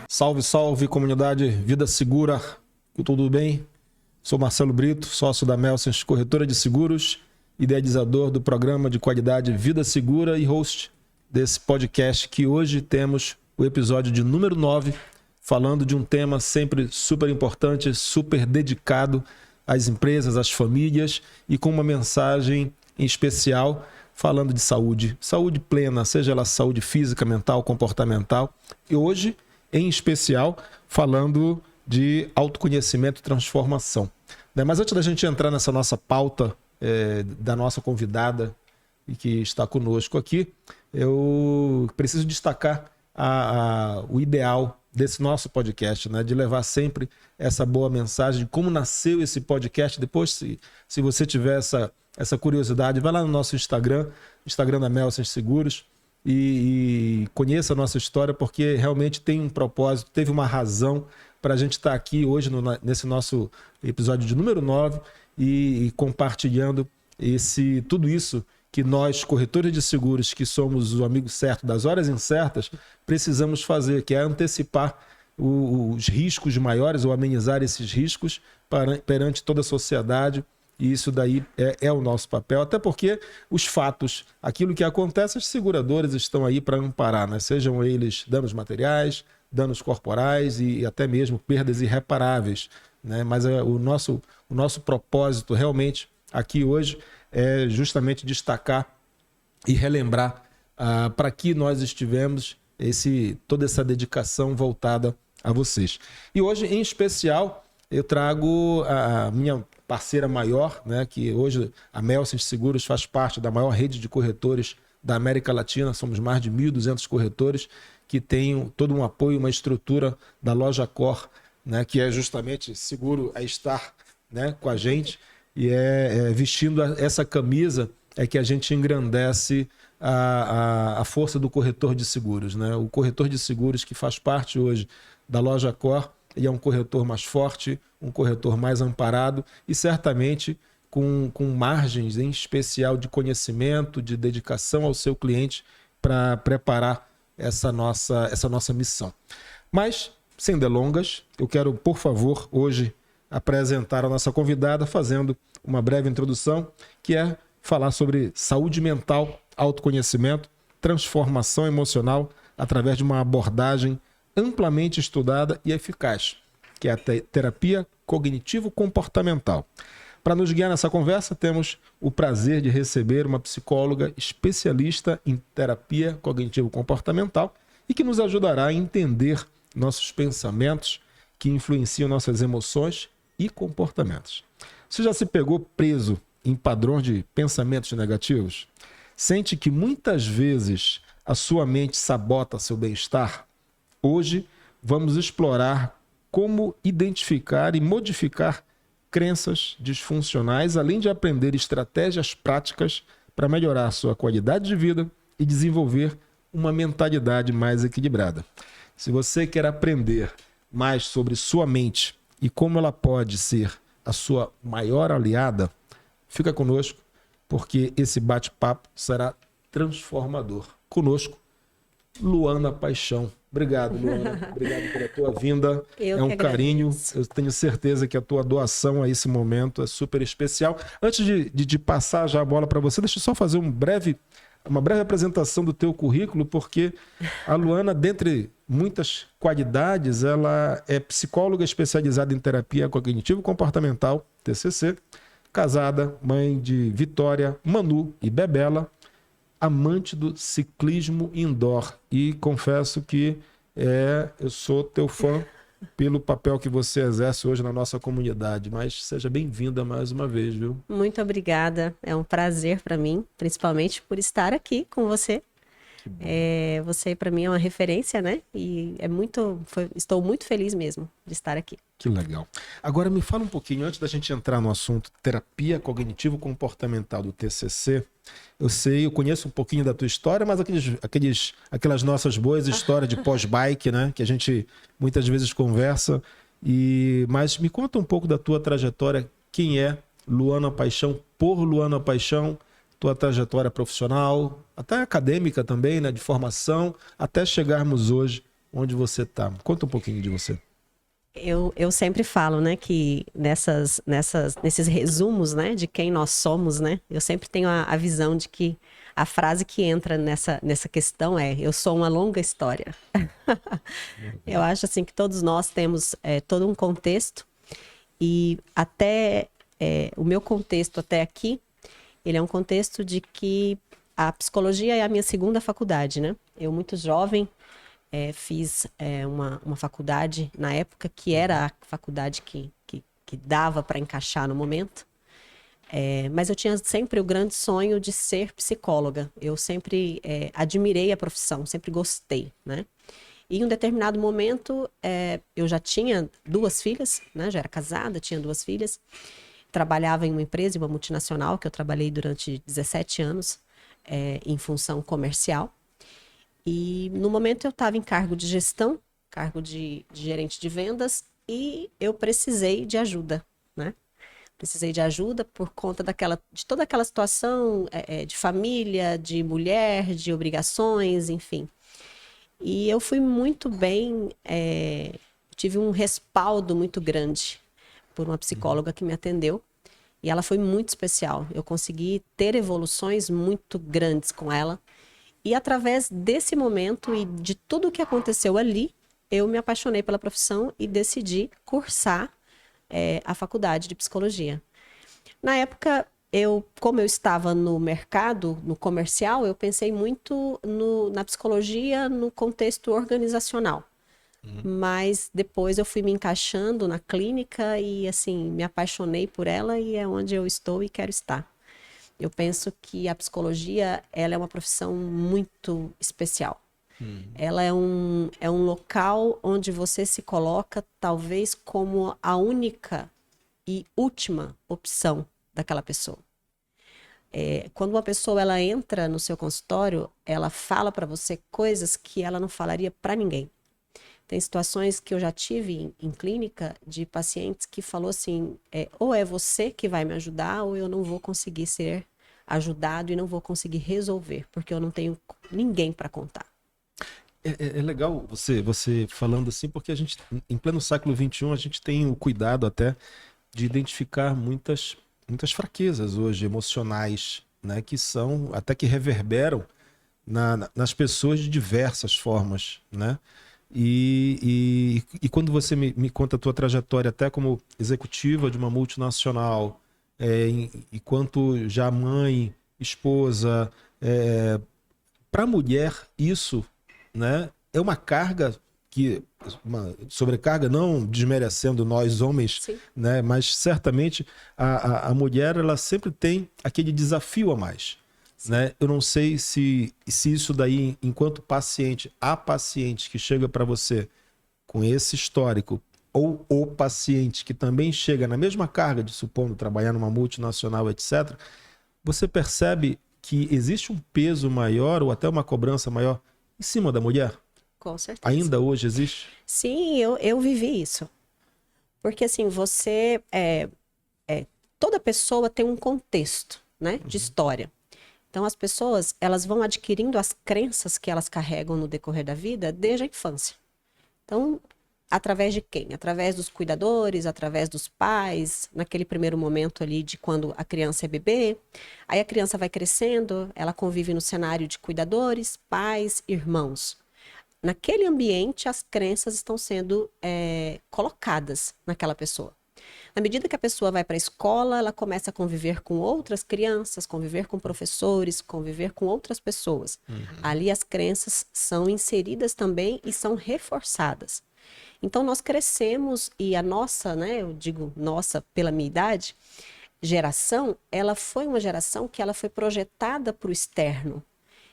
Salve, salve, comunidade Vida Segura, tudo bem? Sou Marcelo Brito, sócio da Melsens Corretora de Seguros, idealizador do programa de qualidade Vida Segura e host desse podcast, que hoje temos o episódio de número 9, falando de um tema sempre super importante, super dedicado às empresas, às famílias e com uma mensagem em especial falando de saúde, saúde plena, seja ela saúde física, mental, comportamental. E hoje, em especial, falando de autoconhecimento e transformação. Mas antes da gente entrar nessa nossa pauta da nossa convidada e que está conosco aqui, eu preciso destacar o ideal desse nosso podcast, né? De levar sempre essa boa mensagem de como nasceu esse podcast. Depois, se você tiver essa curiosidade, vai lá no nosso Instagram da Melsens Seguros, e conheça a nossa história, porque realmente tem um propósito, teve uma razão para a gente estar aqui hoje nesse nosso episódio de número 9 e compartilhando tudo isso que nós, corretores de seguros, que somos o amigo certo das horas incertas, precisamos fazer, que é antecipar os riscos maiores ou amenizar esses riscos perante toda a sociedade. E isso daí é o nosso papel, até porque os fatos, aquilo que acontece, as seguradoras estão aí para amparar, né? Sejam eles danos materiais, danos corporais e até mesmo perdas irreparáveis, né? Mas o nosso propósito realmente aqui hoje é justamente destacar e relembrar para que nós estivemos toda essa dedicação voltada a vocês. E hoje, em especial, eu trago a minha parceira maior, né, que hoje a Melsens Seguros faz parte da maior rede de corretores da América Latina. Somos mais de 1.200 corretores que têm todo um apoio, uma estrutura da Loja Cor, né, que é justamente seguro a estar, né, com a gente. E vestindo essa camisa é que a gente engrandece a força do corretor de seguros, né? O corretor de seguros que faz parte hoje da Loja Cor, ele é um corretor mais forte, um corretor mais amparado e certamente com margens em especial de conhecimento, de dedicação ao seu cliente para preparar essa nossa missão. Mas, sem delongas, eu quero, por favor, hoje apresentar a nossa convidada fazendo uma breve introdução, que é falar sobre saúde mental, autoconhecimento, transformação emocional através de uma abordagem amplamente estudada e eficaz, que é a terapia cognitivo-comportamental. Para nos guiar nessa conversa, temos o prazer de receber uma psicóloga especialista em terapia cognitivo-comportamental e que nos ajudará a entender nossos pensamentos que influenciam nossas emoções e comportamentos. Você já se pegou preso em padrões de pensamentos negativos? Sente que muitas vezes a sua mente sabota seu bem-estar? Hoje vamos explorar como identificar e modificar crenças disfuncionais, além de aprender estratégias práticas para melhorar sua qualidade de vida e desenvolver uma mentalidade mais equilibrada. Se você quer aprender mais sobre sua mente e como ela pode ser a sua maior aliada, fica conosco, porque esse bate-papo será transformador. Conosco, Luana Paixão. Obrigado, Luana. Obrigado pela tua vinda. É um carinho. Eu tenho certeza que a tua doação a esse momento é super especial. Antes de passar já a bola para você, deixa eu só fazer uma breve apresentação do teu currículo, porque a Luana, dentre muitas qualidades, ela é psicóloga especializada em terapia cognitivo-comportamental, TCC, casada, mãe de Vitória, Manu e Bebela, amante do ciclismo indoor. E confesso que eu sou teu fã pelo papel que você exerce hoje na nossa comunidade. Mas seja bem-vinda mais uma vez, viu? Muito obrigada. É um prazer para mim, principalmente por estar aqui com você. Você, para mim, é uma referência, né? E estou muito feliz mesmo de estar aqui. Que legal. Agora me fala um pouquinho, antes da gente entrar no assunto terapia cognitivo-comportamental do TCC, eu conheço um pouquinho da tua história, mas aquelas nossas boas histórias de pós-bike, né? Que a gente muitas vezes conversa. Mas me conta um pouco da tua trajetória. Quem é Luana Paixão? Por Luana Paixão, tua trajetória profissional, até acadêmica também, né, de formação, até chegarmos hoje onde você está. Conta um pouquinho de você. Eu sempre falo, né, que nesses resumos, né, de quem nós somos, né, eu sempre tenho a visão de que a frase que entra nessa questão é: eu sou uma longa história. Eu acho assim que todos nós temos todo um contexto e até o meu contexto até aqui, ele é um contexto de que a psicologia é a minha segunda faculdade, né? Eu muito jovem fiz uma faculdade na época que era a faculdade que dava para encaixar no momento. Mas eu tinha sempre o grande sonho de ser psicóloga. Eu sempre admirei a profissão, sempre gostei, né? E em um determinado momento, eu já tinha 2 filhas, né? Já era casada, tinha 2 filhas. Trabalhava em uma empresa, uma multinacional, que eu trabalhei durante 17 anos em função comercial. E no momento eu estava em cargo de gestão, cargo de gerente de vendas, e eu precisei de ajuda, né? Precisei de ajuda por conta de toda aquela situação de família, de mulher, de obrigações, enfim. E eu fui muito bem, tive um respaldo muito grande por uma psicóloga que me atendeu. E ela foi muito especial. Eu consegui ter evoluções muito grandes com ela. E através desse momento e de tudo o que aconteceu ali, eu me apaixonei pela profissão e decidi cursar a faculdade de psicologia. Na época, como eu estava no mercado, no comercial, eu pensei muito na psicologia no contexto organizacional. Mas depois eu fui me encaixando na clínica e, assim, me apaixonei por ela e é onde eu estou e quero estar. Eu penso que a psicologia, ela é uma profissão muito especial. Ela é um local onde você se coloca, talvez, como a única e última opção daquela pessoa. Quando uma pessoa ela entra no seu consultório, ela fala para você coisas que ela não falaria para ninguém. Tem situações que eu já tive em clínica de pacientes que falou assim, ou é você que vai me ajudar ou eu não vou conseguir ser ajudado e não vou conseguir resolver, porque eu não tenho ninguém para contar. É legal você falando assim, porque a gente, em pleno século XXI, a gente tem o cuidado até de identificar muitas fraquezas hoje emocionais, né, que são, até que reverberam nas pessoas de diversas formas, né? E quando você me conta a tua trajetória até como executiva de uma multinacional, enquanto já mãe, esposa, para a mulher isso, né, é uma carga uma sobrecarga, não desmerecendo nós homens, Sim. né, mas certamente a mulher ela sempre tem aquele desafio a mais. Né? Eu não sei se isso daí, enquanto paciente, há paciente que chega para você com esse histórico, ou o paciente que também chega na mesma carga de, supondo, trabalhar numa multinacional, etc., você percebe que existe um peso maior ou até uma cobrança maior em cima da mulher? Com certeza. Ainda hoje existe? Sim, eu vivi isso. Porque assim, toda pessoa tem um contexto, né, de história. Então, as pessoas, elas vão adquirindo as crenças que elas carregam no decorrer da vida desde a infância. Então, através de quem? Através dos cuidadores, através dos pais, naquele primeiro momento ali de quando a criança é bebê. Aí a criança vai crescendo, ela convive no cenário de cuidadores, pais, irmãos. Naquele ambiente, as crenças estão sendo colocadas naquela pessoa. Na medida que a pessoa vai para a escola, ela começa a conviver com outras crianças, conviver com professores, conviver com outras pessoas. Ali as crenças são inseridas também e são reforçadas. Então nós crescemos e a nossa, né, eu digo nossa pela minha idade, geração, ela foi uma geração que ela foi projetada para o externo.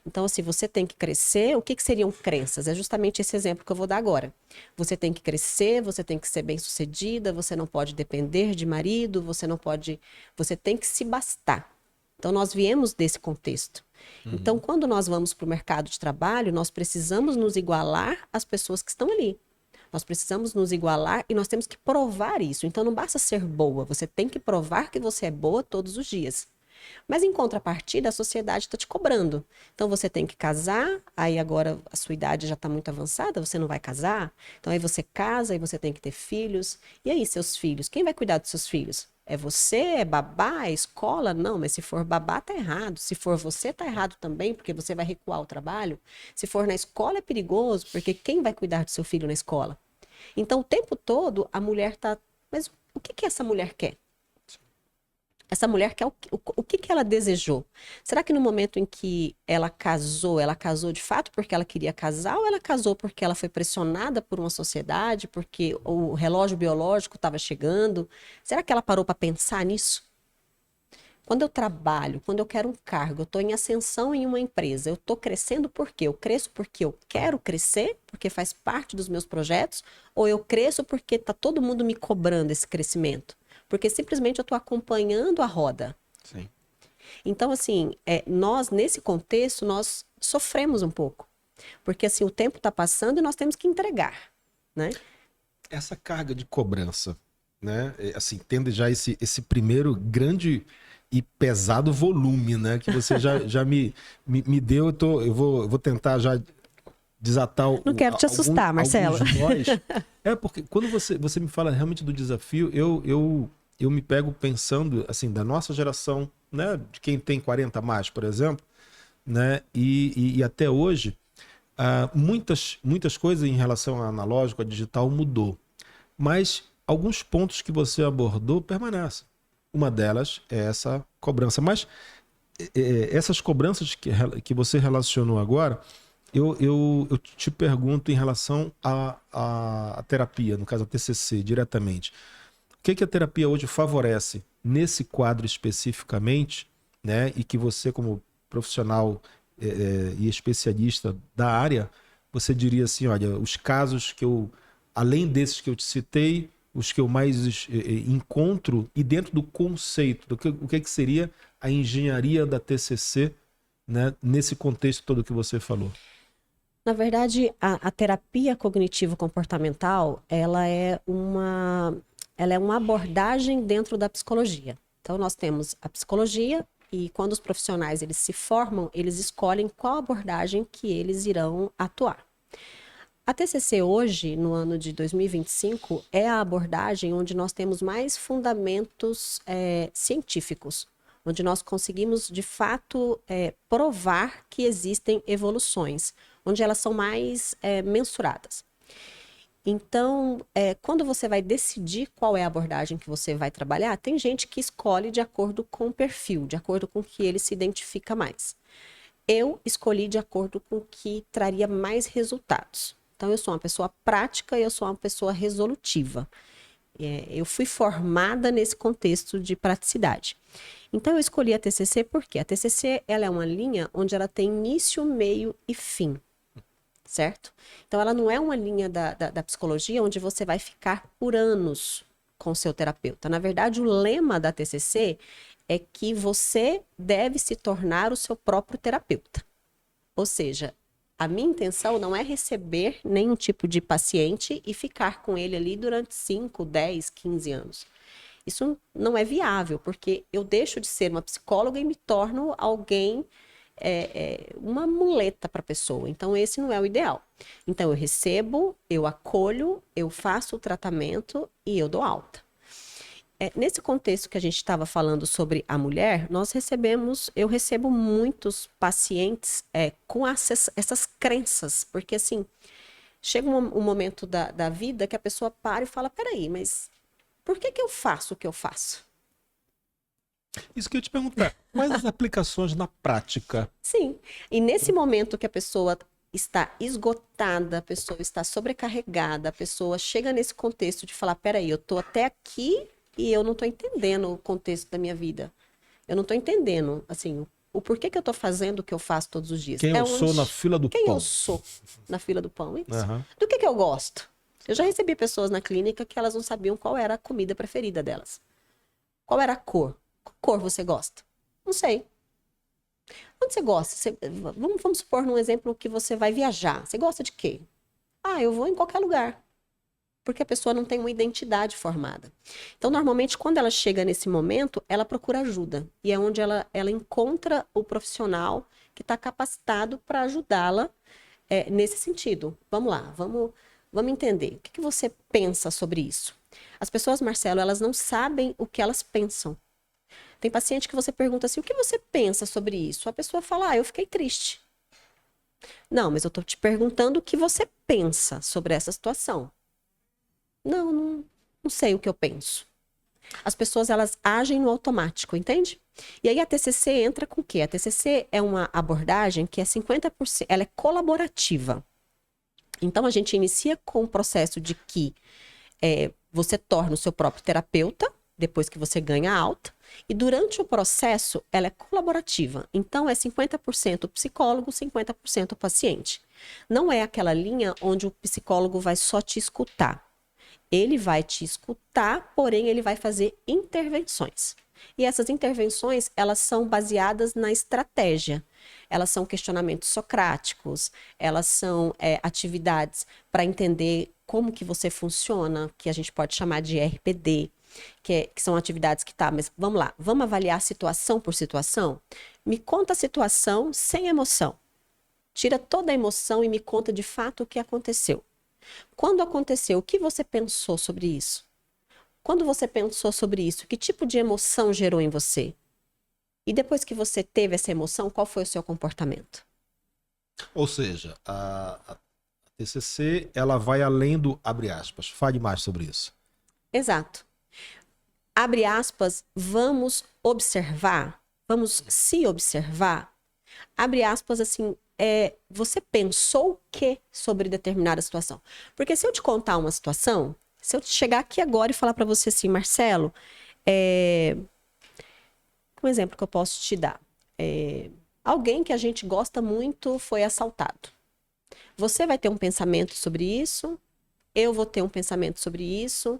Então, assim, você tem que crescer. O que seriam crenças? É justamente esse exemplo que eu vou dar agora. Você tem que crescer, você tem que ser bem-sucedida, você não pode depender de marido, você tem que se bastar. Então, nós viemos desse contexto. Então, quando nós vamos para o mercado de trabalho, nós precisamos nos igualar às pessoas que estão ali. Nós precisamos nos igualar e nós temos que provar isso. Então, não basta ser boa, você tem que provar que você é boa todos os dias. Mas em contrapartida, a sociedade está te cobrando. Então você tem que casar, aí agora a sua idade já está muito avançada, você não vai casar. Então aí você casa, aí você tem que ter filhos. E aí, seus filhos? Quem vai cuidar dos seus filhos? É você? É babá? É escola? Não, mas se for babá, tá errado. Se for você, tá errado também, porque você vai recuar o trabalho. Se for na escola, é perigoso, porque quem vai cuidar do seu filho na escola? Então, o tempo todo, a mulher tá... Mas o que que essa mulher quer? Essa mulher quer o que que ela desejou? Será que no momento em que ela casou de fato porque ela queria casar ou ela casou porque ela foi pressionada por uma sociedade, porque o relógio biológico estava chegando? Será que ela parou para pensar nisso? Quando eu trabalho, quando eu quero um cargo, eu estou em ascensão em uma empresa, eu estou crescendo por quê? Eu cresço porque eu quero crescer, porque faz parte dos meus projetos, ou eu cresço porque está todo mundo me cobrando esse crescimento? Porque simplesmente eu estou acompanhando a roda. Sim. Então, assim, nós, nesse contexto, nós sofremos um pouco. Porque, assim, o tempo está passando e nós temos que entregar, né? Essa carga de cobrança, né? Assim, tendo já esse primeiro grande e pesado volume, né? Que você já me deu, eu vou tentar já desatar Não quero te assustar, Marcelo. alguns nós. Porque quando você me fala realmente do desafio, eu me pego pensando, assim, da nossa geração, né? De quem tem 40 a mais, por exemplo, né? E até hoje, muitas coisas em relação ao analógico, a digital, mudou. Mas alguns pontos que você abordou permanecem. Uma delas é essa cobrança. Mas essas cobranças que você relacionou agora, eu te pergunto em relação à terapia, no caso a TCC, diretamente. O que a terapia hoje favorece nesse quadro especificamente, né? E que você, como profissional e especialista da área, você diria assim, olha, os casos que além desses que eu te citei, os que eu mais encontro, e dentro do conceito, o que seria a engenharia da TCC, né, nesse contexto todo que você falou? Na verdade, a terapia cognitivo-comportamental, ela é uma abordagem dentro da psicologia. Então, nós temos a psicologia e quando os profissionais eles se formam, eles escolhem qual abordagem que eles irão atuar. A TCC hoje, no ano de 2025, é a abordagem onde nós temos mais fundamentos científicos, onde nós conseguimos, de fato, provar que existem evoluções, onde elas são mais mensuradas. Então, quando você vai decidir qual é a abordagem que você vai trabalhar, tem gente que escolhe de acordo com o perfil, de acordo com o que ele se identifica mais. Eu escolhi de acordo com o que traria mais resultados. Então, eu sou uma pessoa prática e eu sou uma pessoa resolutiva. Eu fui formada nesse contexto de praticidade. Então, eu escolhi a TCC porque a TCC ela é uma linha onde ela tem início, meio e fim, certo? Então, ela não é uma linha da psicologia onde você vai ficar por anos com o seu terapeuta. Na verdade, o lema da TCC é que você deve se tornar o seu próprio terapeuta. Ou seja, a minha intenção não é receber nenhum tipo de paciente e ficar com ele ali durante 5, 10, 15 anos. Isso não é viável, porque eu deixo de ser uma psicóloga e me torno alguém, uma muleta para a pessoa. Então, esse não é o ideal. Então, eu recebo, eu acolho, eu faço o tratamento e eu dou alta. Nesse contexto que a gente estava falando sobre a mulher, eu recebo muitos pacientes com essas crenças, porque assim, chega um momento da vida que a pessoa para e fala, peraí, mas por que eu faço o que eu faço? Isso que eu ia te perguntar, quais as aplicações na prática? Sim, e nesse momento que a pessoa está esgotada, a pessoa está sobrecarregada, a pessoa chega nesse contexto de falar, peraí, eu tô até aqui e eu não estou entendendo o contexto da minha vida. Eu não estou entendendo, assim, o porquê que eu estou fazendo o que eu faço todos os dias. Quem eu sou na fila do pão. Quem eu sou na fila do pão, isso. Uhum. Do que eu gosto? Eu já recebi pessoas na clínica que elas não sabiam qual era a comida preferida delas. Qual era a cor? Qual cor você gosta? Não sei. Onde você gosta? Vamos supor num exemplo que você vai viajar. Você gosta de quê? Eu vou em qualquer lugar. Porque a pessoa não tem uma identidade formada. Então, normalmente, quando ela chega nesse momento, ela procura ajuda. E é onde ela encontra o profissional que está capacitado para ajudá-la nesse sentido. Vamos lá, vamos entender. O que você pensa sobre isso? As pessoas, Marcelo, elas não sabem o que elas pensam. Tem paciente que você pergunta assim, o que você pensa sobre isso? A pessoa fala, eu fiquei triste. Não, mas eu estou te perguntando o que você pensa sobre essa situação. Não sei o que eu penso. As pessoas, elas agem no automático, entende? E aí a TCC entra com o quê? A TCC é uma abordagem que é 50%, ela é colaborativa. Então, a gente inicia com o processo de que você torna o seu próprio terapeuta, depois que você ganha a alta, e durante o processo, ela é colaborativa. Então, é 50% psicólogo, 50% paciente. Não é aquela linha onde o psicólogo vai só te escutar. Ele vai te escutar, porém ele vai fazer intervenções. E essas intervenções, elas são baseadas na estratégia. Elas são questionamentos socráticos, elas são atividades para entender como que você funciona, que a gente pode chamar de RPD, que são atividades que mas vamos lá, vamos avaliar situação por situação? Me conta a situação sem emoção. Tira toda a emoção e me conta de fato o que aconteceu. Quando aconteceu, o que você pensou sobre isso? Quando você pensou sobre isso, que tipo de emoção gerou em você? E depois que você teve essa emoção, qual foi o seu comportamento? Ou seja, a TCC, ela vai além do abre aspas. Fale mais sobre isso. Exato. Abre aspas, vamos observar, vamos se observar. Abre aspas, assim, você pensou o que sobre determinada situação? Porque se eu te contar uma situação, se eu chegar aqui agora e falar para você assim, Marcelo, um exemplo que eu posso te dar. Alguém que a gente gosta muito foi assaltado. Você vai ter um pensamento sobre isso, eu vou ter um pensamento sobre isso.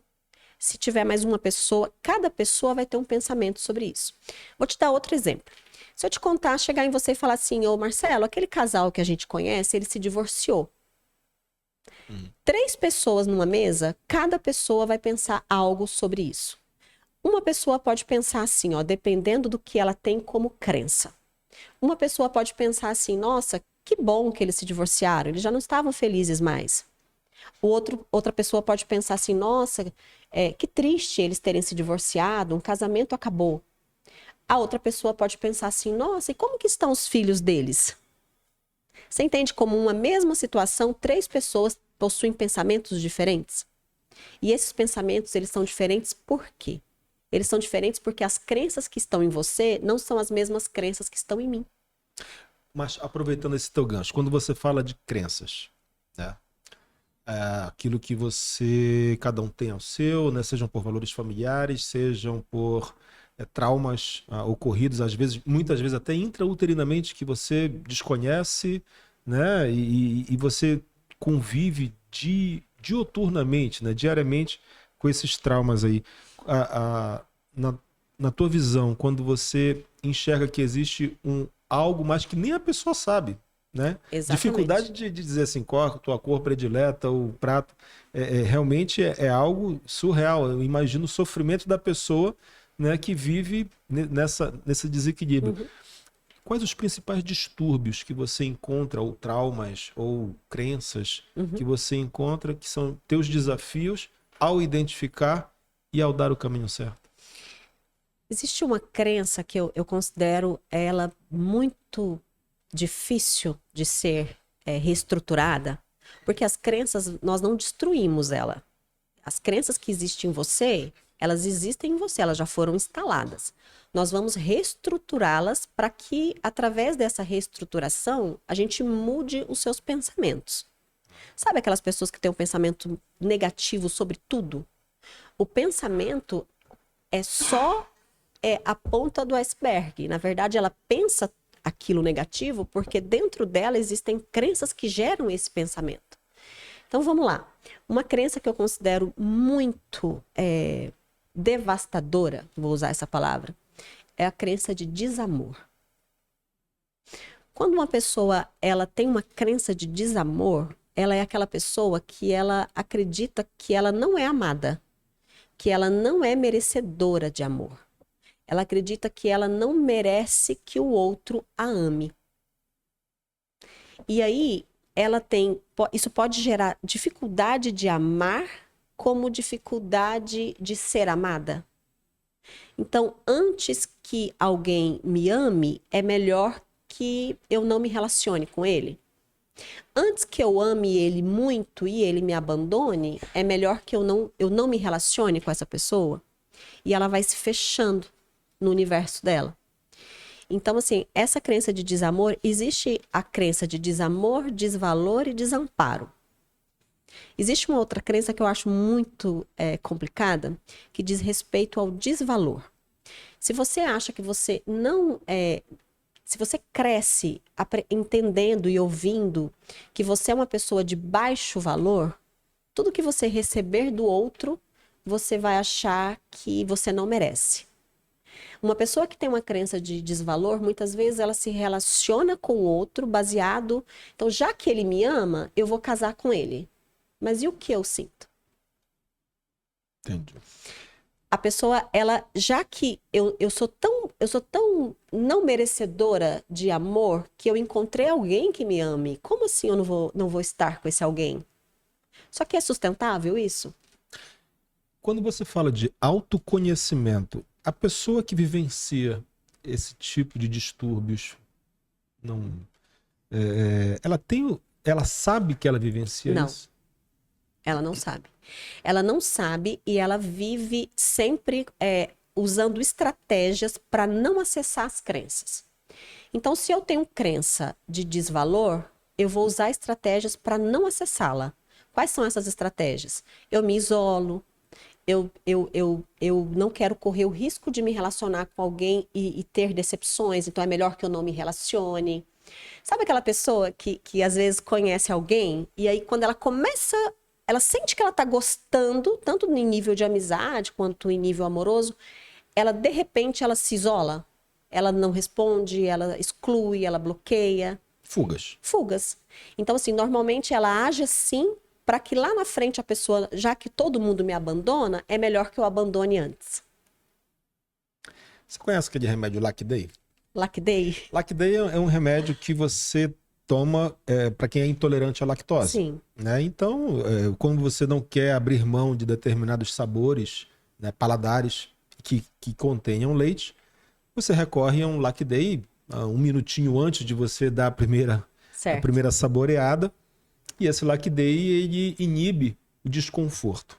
Se tiver mais uma pessoa, cada pessoa vai ter um pensamento sobre isso. Vou te dar outro exemplo. Se eu te contar, chegar em você e falar assim, ô Marcelo, aquele casal que a gente conhece, ele se divorciou. 3 pessoas numa mesa, cada pessoa vai pensar algo sobre isso. Uma pessoa pode pensar assim, dependendo do que ela tem como crença. Uma pessoa pode pensar assim, nossa, que bom que eles se divorciaram, eles já não estavam felizes mais. Outra pessoa pode pensar assim, nossa, que triste eles terem se divorciado, um casamento acabou. A outra pessoa pode pensar assim, nossa, e como que estão os filhos deles? Você entende como uma mesma situação, 3 pessoas possuem pensamentos diferentes? E esses pensamentos, eles são diferentes por quê? Eles são diferentes porque as crenças que estão em você não são as mesmas crenças que estão em mim. Mas aproveitando esse teu gancho, quando você fala de crenças, né? Aquilo que cada um tem ao seu, né? Sejam por valores familiares, sejam por traumas ocorridos, muitas vezes até intrauterinamente, que você desconhece, né? E você convive dioturnamente, né? Diariamente com esses traumas aí. Na tua visão, quando você enxerga que existe algo, mas que nem a pessoa sabe, né? Exatamente. Dificuldade de dizer assim, qual a tua cor predileta, o prato, realmente é algo surreal. Eu imagino o sofrimento da pessoa, né, que vive nesse desequilíbrio. Uhum. Quais os principais distúrbios que você encontra, ou traumas, ou crenças que você encontra, que são teus desafios ao identificar e ao dar o caminho certo? Existe uma crença que eu considero ela muito difícil de ser reestruturada, porque as crenças, nós não destruímos ela. As crenças que existem em você, elas existem em você, elas já foram instaladas. Nós vamos reestruturá-las para que, através dessa reestruturação, a gente mude os seus pensamentos. Sabe aquelas pessoas que têm um pensamento negativo sobre tudo? O pensamento é só a ponta do iceberg. Na verdade, ela pensa aquilo negativo porque dentro dela existem crenças que geram esse pensamento. Então, vamos lá. Uma crença que eu considero muito devastadora, vou usar essa palavra, é a crença de desamor. Quando uma pessoa ela tem uma crença de desamor, ela é aquela pessoa que ela acredita que ela não é amada, que ela não é merecedora de amor. Ela acredita que ela não merece que o outro a ame. E aí, isso pode gerar dificuldade de amar, como dificuldade de ser amada. Então, antes que alguém me ame, é melhor que eu não me relacione com ele. Antes que eu ame ele muito e ele me abandone, é melhor que eu não me relacione com essa pessoa. E ela vai se fechando no universo dela. Então, assim, essa crença de desamor, existe a crença de desamor, desvalor e desamparo. Existe uma outra crença que eu acho muito complicada, que diz respeito ao desvalor. Se você acha que você não é... Se você cresce entendendo e ouvindo que você é uma pessoa de baixo valor, tudo que você receber do outro, você vai achar que você não merece. Uma pessoa que tem uma crença de desvalor, muitas vezes ela se relaciona com o outro baseado... Então, já que ele me ama, eu vou casar com ele. Mas e o que eu sinto? Entendi. A pessoa, já que eu sou tão não merecedora de amor, que eu encontrei alguém que me ame, como assim eu não vou estar com esse alguém? Só que é sustentável isso? Quando você fala de autoconhecimento, a pessoa que vivencia esse tipo de distúrbios, não, ela sabe que ela vivencia Não. isso? Ela não sabe. Ela não sabe e ela vive sempre usando estratégias para não acessar as crenças. Então, se eu tenho crença de desvalor, eu vou usar estratégias para não acessá-la. Quais são essas estratégias? Eu me isolo, eu não quero correr o risco de me relacionar com alguém e ter decepções, então é melhor que eu não me relacione. Sabe aquela pessoa que às vezes conhece alguém e aí quando ela começa... Ela sente que ela tá gostando, tanto em nível de amizade quanto em nível amoroso, de repente, ela se isola. Ela não responde, ela exclui, ela bloqueia. Fugas. Fugas. Então, assim, normalmente ela age assim para que lá na frente a pessoa, já que todo mundo me abandona, é melhor que eu abandone antes. Você conhece aquele remédio Lac-Day? Lac-Day? Lac-Day é um remédio que você toma para quem é intolerante à lactose. Sim. Né? Então, quando você não quer abrir mão de determinados sabores, né, paladares que contenham leite, você recorre a um Lac-Day um minutinho antes de você dar a primeira saboreada. E esse Lac-Day, ele inibe o desconforto.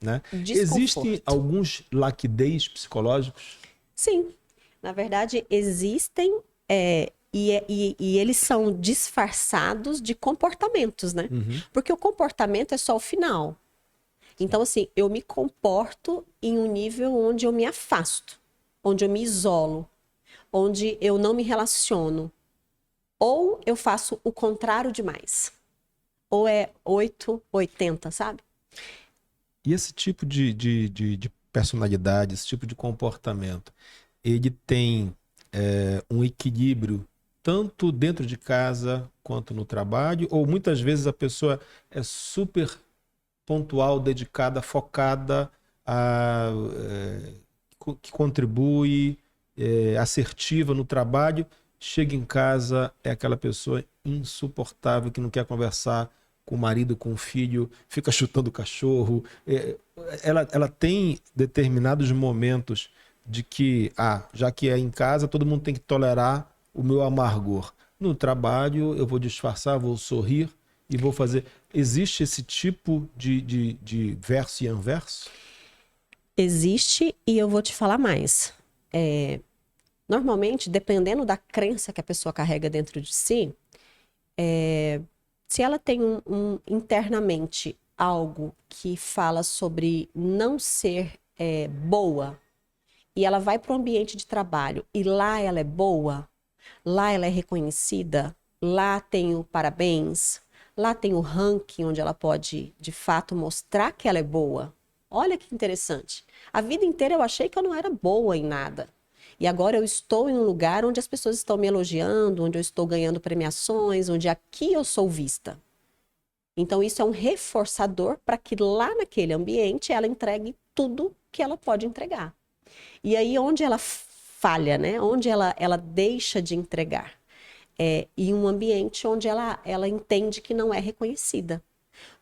Né? Existem alguns Lac-Days psicológicos? Sim. Na verdade, existem... E eles são disfarçados de comportamentos, né? Uhum. Porque o comportamento é só o final. Então, assim, eu me comporto em um nível onde eu me afasto, onde eu me isolo, onde eu não me relaciono. Ou eu faço o contrário demais. Ou é 8-80, sabe? E esse tipo de personalidade, esse tipo de comportamento, ele tem um equilíbrio tanto dentro de casa quanto no trabalho? Ou muitas vezes a pessoa é super pontual, dedicada, focada, que contribui, assertiva no trabalho, chega em casa, é aquela pessoa insuportável que não quer conversar com o marido, com o filho, fica chutando o cachorro. Ela tem determinados momentos de que, já que é em casa, todo mundo tem que tolerar o meu amargor. No trabalho, eu vou disfarçar, vou sorrir e vou fazer... Existe esse tipo de verso e anverso? Existe, e eu vou te falar mais. Normalmente, dependendo da crença que a pessoa carrega dentro de si, se ela tem internamente algo que fala sobre não ser boa, e ela vai para o ambiente de trabalho, e lá ela é boa, lá ela é reconhecida, lá tem o parabéns, lá tem o ranking onde ela pode, de fato, mostrar que ela é boa. Olha que interessante. A vida inteira eu achei que eu não era boa em nada. E agora eu estou em um lugar onde as pessoas estão me elogiando, onde eu estou ganhando premiações, onde aqui eu sou vista. Então, isso é um reforçador para que lá naquele ambiente ela entregue tudo que ela pode entregar. E aí, onde ela falha, né? Onde ela deixa de entregar? É em um ambiente onde ela entende que não é reconhecida.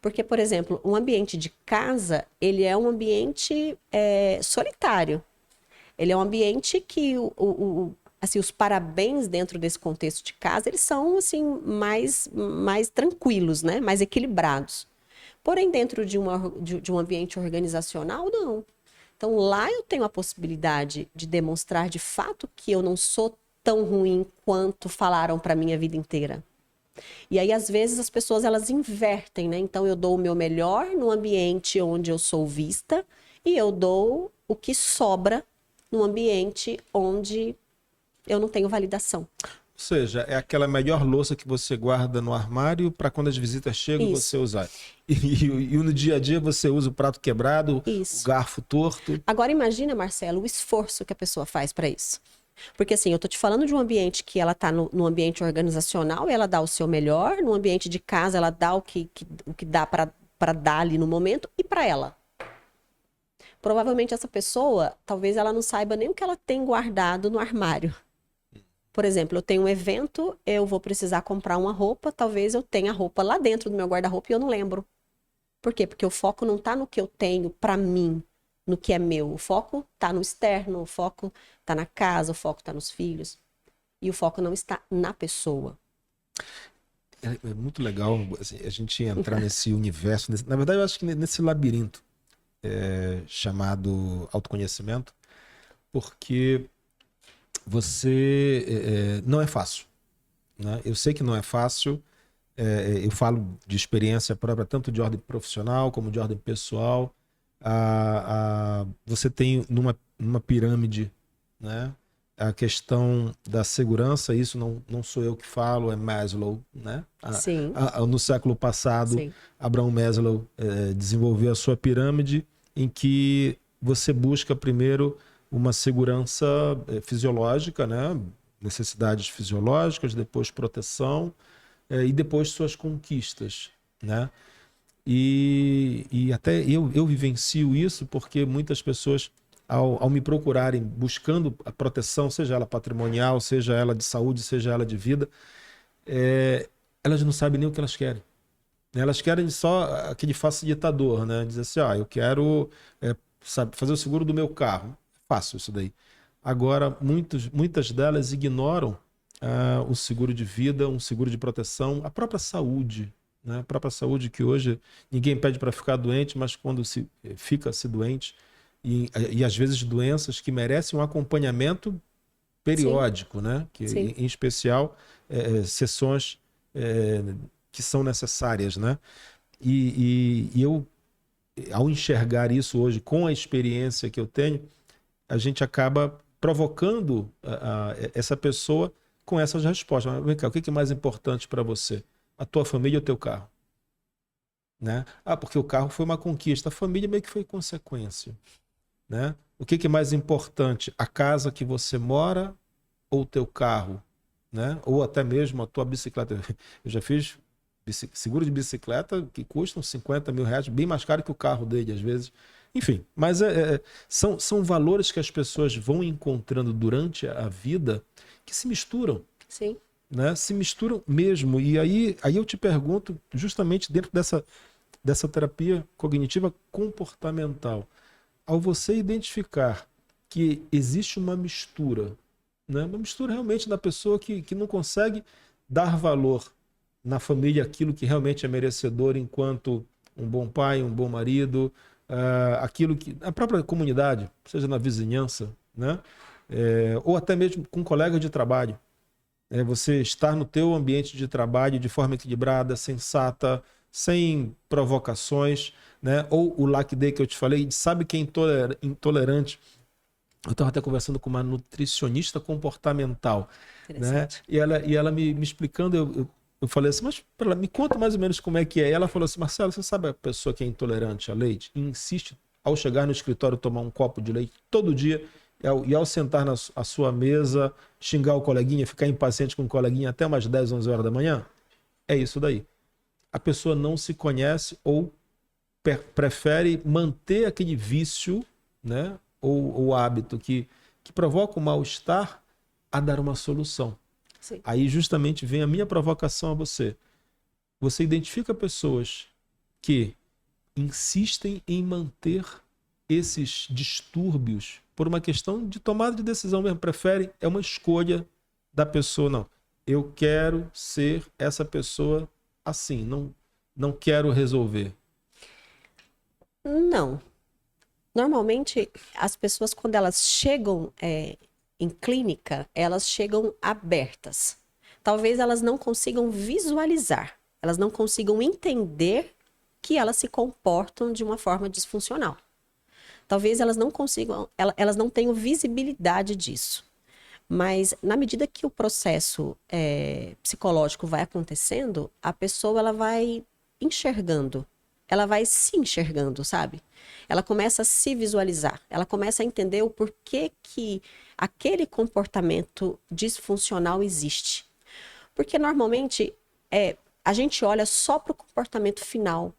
Porque, por exemplo, um ambiente de casa, ele é um ambiente solitário. Ele é um ambiente que assim, os parabéns dentro desse contexto de casa, eles são assim, mais tranquilos, né? Mais equilibrados. Porém, dentro de um ambiente organizacional, não. Então, lá eu tenho a possibilidade de demonstrar de fato que eu não sou tão ruim quanto falaram para mim a vida inteira. E aí, às vezes, as pessoas elas invertem, né? Então, eu dou o meu melhor no ambiente onde eu sou vista e eu dou o que sobra no ambiente onde eu não tenho validação. Ou seja, é aquela melhor louça que você guarda no armário para quando as visitas chegam você usar. E no dia a dia você usa o prato quebrado, o garfo torto. Agora imagina, Marcelo, o esforço que a pessoa faz para isso. Porque assim, eu tô te falando de um ambiente que ela tá no ambiente organizacional, ela dá o seu melhor, no ambiente de casa ela dá o que dá para dar ali no momento e para ela. Provavelmente essa pessoa, talvez ela não saiba nem o que ela tem guardado no armário. Por exemplo, eu tenho um evento, eu vou precisar comprar uma roupa, talvez eu tenha a roupa lá dentro do meu guarda-roupa e eu não lembro. Por quê? Porque o foco não tá no que eu tenho para mim, no que é meu. O foco tá no externo, o foco tá na casa, o foco tá nos filhos. E o foco não está na pessoa. É muito legal assim, a gente entrar nesse universo. Na verdade, eu acho que nesse labirinto chamado autoconhecimento, porque você não é fácil, né? Eu sei que não é fácil, eu falo de experiência própria, tanto de ordem profissional como de ordem pessoal. Você tem numa pirâmide, né, a questão da segurança, isso não sou eu que falo, é Maslow, né? Sim. No século passado, Sim. Abraham Maslow desenvolveu a sua pirâmide em que você busca primeiro uma segurança fisiológica, né? Necessidades fisiológicas, depois proteção e depois suas conquistas, né? E até eu vivencio isso porque muitas pessoas, ao me procurarem buscando a proteção, seja ela patrimonial, seja ela de saúde, seja ela de vida, elas não sabem nem o que elas querem. Elas querem só aquele facilitador, né? Dizer assim, eu quero fazer o seguro do meu carro. Fácil isso daí. Agora, muitas delas ignoram o seguro de vida, um seguro de proteção, a própria saúde, né? A própria saúde que hoje ninguém pede para ficar doente, mas quando fica-se doente, e às vezes doenças que merecem um acompanhamento periódico, né? Que, em especial, sessões que são necessárias, né? E eu, ao enxergar isso hoje com a experiência que eu tenho, a gente acaba provocando essa pessoa com essas respostas. Mas, vem cá, o que é mais importante para você? A tua família ou o teu carro? Né? Porque o carro foi uma conquista. A família meio que foi consequência. Né? O que é mais importante? A casa que você mora ou o teu carro? Né? Ou até mesmo a tua bicicleta. Eu já fiz seguro de bicicleta que custam 50 mil reais, bem mais caro que o carro dele, às vezes. Enfim, mas são valores que as pessoas vão encontrando durante a vida que se misturam. Sim. Né? Se misturam mesmo. E aí eu te pergunto, justamente dentro dessa terapia cognitiva comportamental, ao você identificar que existe uma mistura, né? Uma mistura realmente da pessoa que não consegue dar valor na família aquilo que realmente é merecedor enquanto um bom pai, um bom marido, aquilo que a própria comunidade, seja na vizinhança, né? Ou até mesmo com um colega de trabalho. Você estar no teu ambiente de trabalho de forma equilibrada, sensata, sem provocações, né? Ou o lack day que eu te falei, sabe que é intolerante. Eu estava até conversando com uma nutricionista comportamental, né? E ela me explicando, eu falei assim, mas me conta mais ou menos como é que é. E ela falou assim, Marcelo, você sabe a pessoa que é intolerante a leite e insiste ao chegar no escritório tomar um copo de leite todo dia e ao sentar na sua mesa, xingar o coleguinha, ficar impaciente com o coleguinha até umas 10, 11 horas da manhã? É isso daí. a pessoa não se conhece ou prefere manter aquele vício, né? Ou hábito que provoca o mal-estar a dar uma solução. Sim. Aí justamente vem a minha provocação a você. Você identifica pessoas que insistem em manter esses distúrbios por uma questão de tomada de decisão mesmo. Prefere, é uma escolha da pessoa. Não, eu quero ser essa pessoa assim, não quero resolver. Não. Normalmente, as pessoas, quando elas chegam em clínica, elas chegam abertas. Talvez elas não consigam visualizar, elas não consigam entender que elas se comportam de uma forma disfuncional. Talvez elas não consigam, elas não tenham visibilidade disso. Mas na medida que o processo psicológico vai acontecendo, a pessoa ela vai enxergando, ela vai se enxergando, sabe? Ela começa a se visualizar, ela começa a entender o porquê que aquele comportamento disfuncional existe. Porque normalmente a gente olha só para o comportamento final.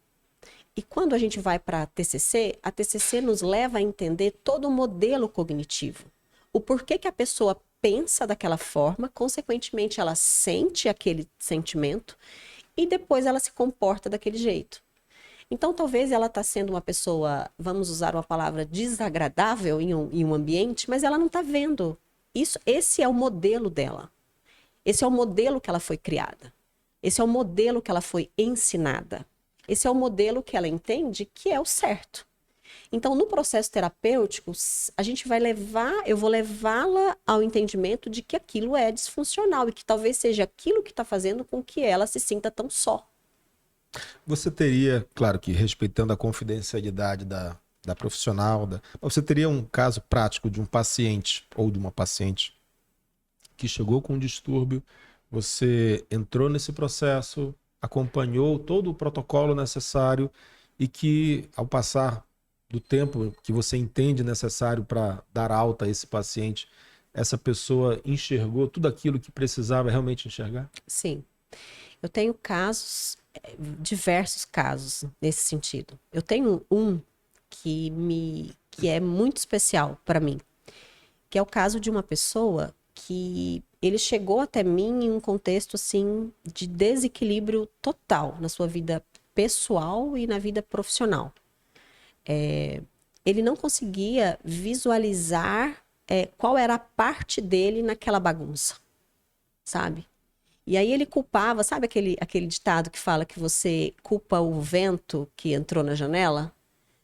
E quando a gente vai para a TCC nos leva a entender todo o modelo cognitivo. O porquê que a pessoa pensa daquela forma, consequentemente ela sente aquele sentimento e depois ela se comporta daquele jeito. Então talvez ela está sendo uma pessoa, vamos usar uma palavra, desagradável em um ambiente, mas ela não está vendo. Esse é o modelo dela. Esse é o modelo que ela foi criada. Esse é o modelo que ela foi ensinada. Esse é o modelo que ela entende que é o certo. Então, no processo terapêutico, eu vou levá-la ao entendimento de que aquilo é disfuncional e que talvez seja aquilo que está fazendo com que ela se sinta tão só. Você teria, claro que respeitando a confidencialidade da profissional, você teria um caso prático de um paciente ou de uma paciente que chegou com um distúrbio, você entrou nesse processo, acompanhou todo o protocolo necessário e que, ao passar do tempo que você entende necessário para dar alta a esse paciente, essa pessoa enxergou tudo aquilo que precisava realmente enxergar? Sim. Eu tenho casos, diversos casos nesse sentido. Eu tenho um que é muito especial para mim, que é o caso de uma pessoa que ele chegou até mim em um contexto assim de desequilíbrio total na sua vida pessoal e na vida profissional. Ele não conseguia visualizar qual era a parte dele naquela bagunça, sabe? E aí ele culpava, sabe aquele ditado que fala que você culpa o vento que entrou na janela?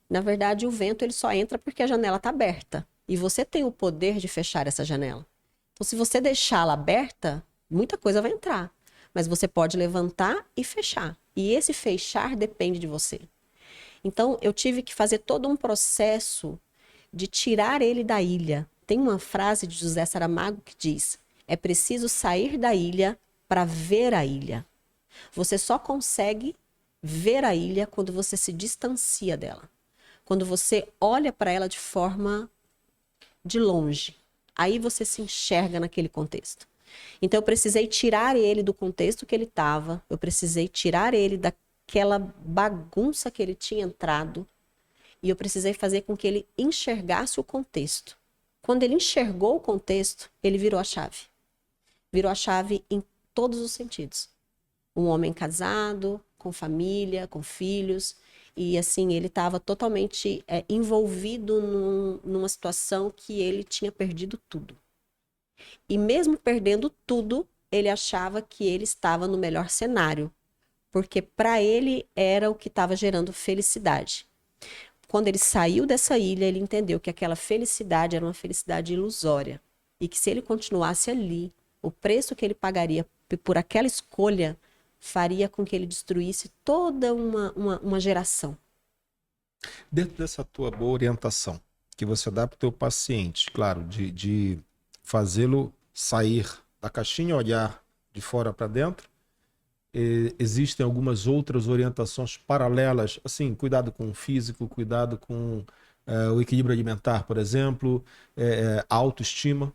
Na verdade, o vento ele só entra porque a janela está aberta. E você tem o poder de fechar essa janela. Então, se você deixá-la aberta, muita coisa vai entrar. Mas você pode levantar e fechar. E esse fechar depende de você. Então, eu tive que fazer todo um processo de tirar ele da ilha. Tem uma frase de José Saramago que diz: é preciso sair da ilha para ver a ilha. Você só consegue ver a ilha quando você se distancia dela. Quando você olha para ela de forma de longe. Aí você se enxerga naquele contexto. Então eu precisei tirar ele do contexto que ele estava, eu precisei tirar ele daquela bagunça que ele tinha entrado e eu precisei fazer com que ele enxergasse o contexto. Quando ele enxergou o contexto, ele virou a chave. Virou a chave em todos os sentidos. Um homem casado, com família, com filhos, e assim, ele estava totalmente envolvido numa situação que ele tinha perdido tudo. E mesmo perdendo tudo, ele achava que ele estava no melhor cenário, porque para ele era o que estava gerando felicidade. Quando ele saiu dessa ilha, ele entendeu que aquela felicidade era uma felicidade ilusória, e que se ele continuasse ali, o preço que ele pagaria por aquela escolha faria com que ele destruísse toda uma geração. Dentro dessa tua boa orientação que você dá para o teu paciente, claro, de fazê-lo sair da caixinha, olhar de fora para dentro, existem algumas outras orientações paralelas, assim, cuidado com o físico, cuidado com o equilíbrio alimentar, por exemplo, autoestima.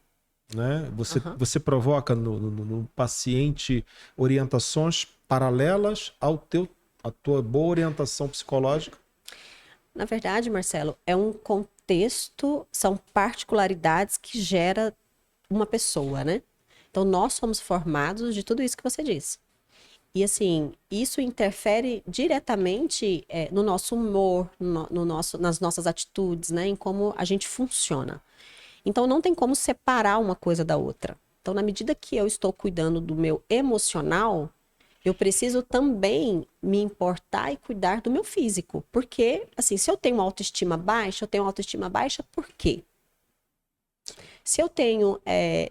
Né? Você provoca no paciente orientações paralelas ao teu a tua boa orientação psicológica? Na verdade, Marcelo, é um contexto, são particularidades que gera uma pessoa, né? Então, nós somos formados de tudo isso que você disse. E, assim, isso interfere diretamente no nosso humor, nas nossas atitudes, né? Em como a gente funciona. Então, não tem como separar uma coisa da outra. Então, na medida que eu estou cuidando do meu emocional, eu preciso também me importar e cuidar do meu físico. Porque, assim, se eu tenho autoestima baixa, eu tenho autoestima baixa por quê? Se eu tenho,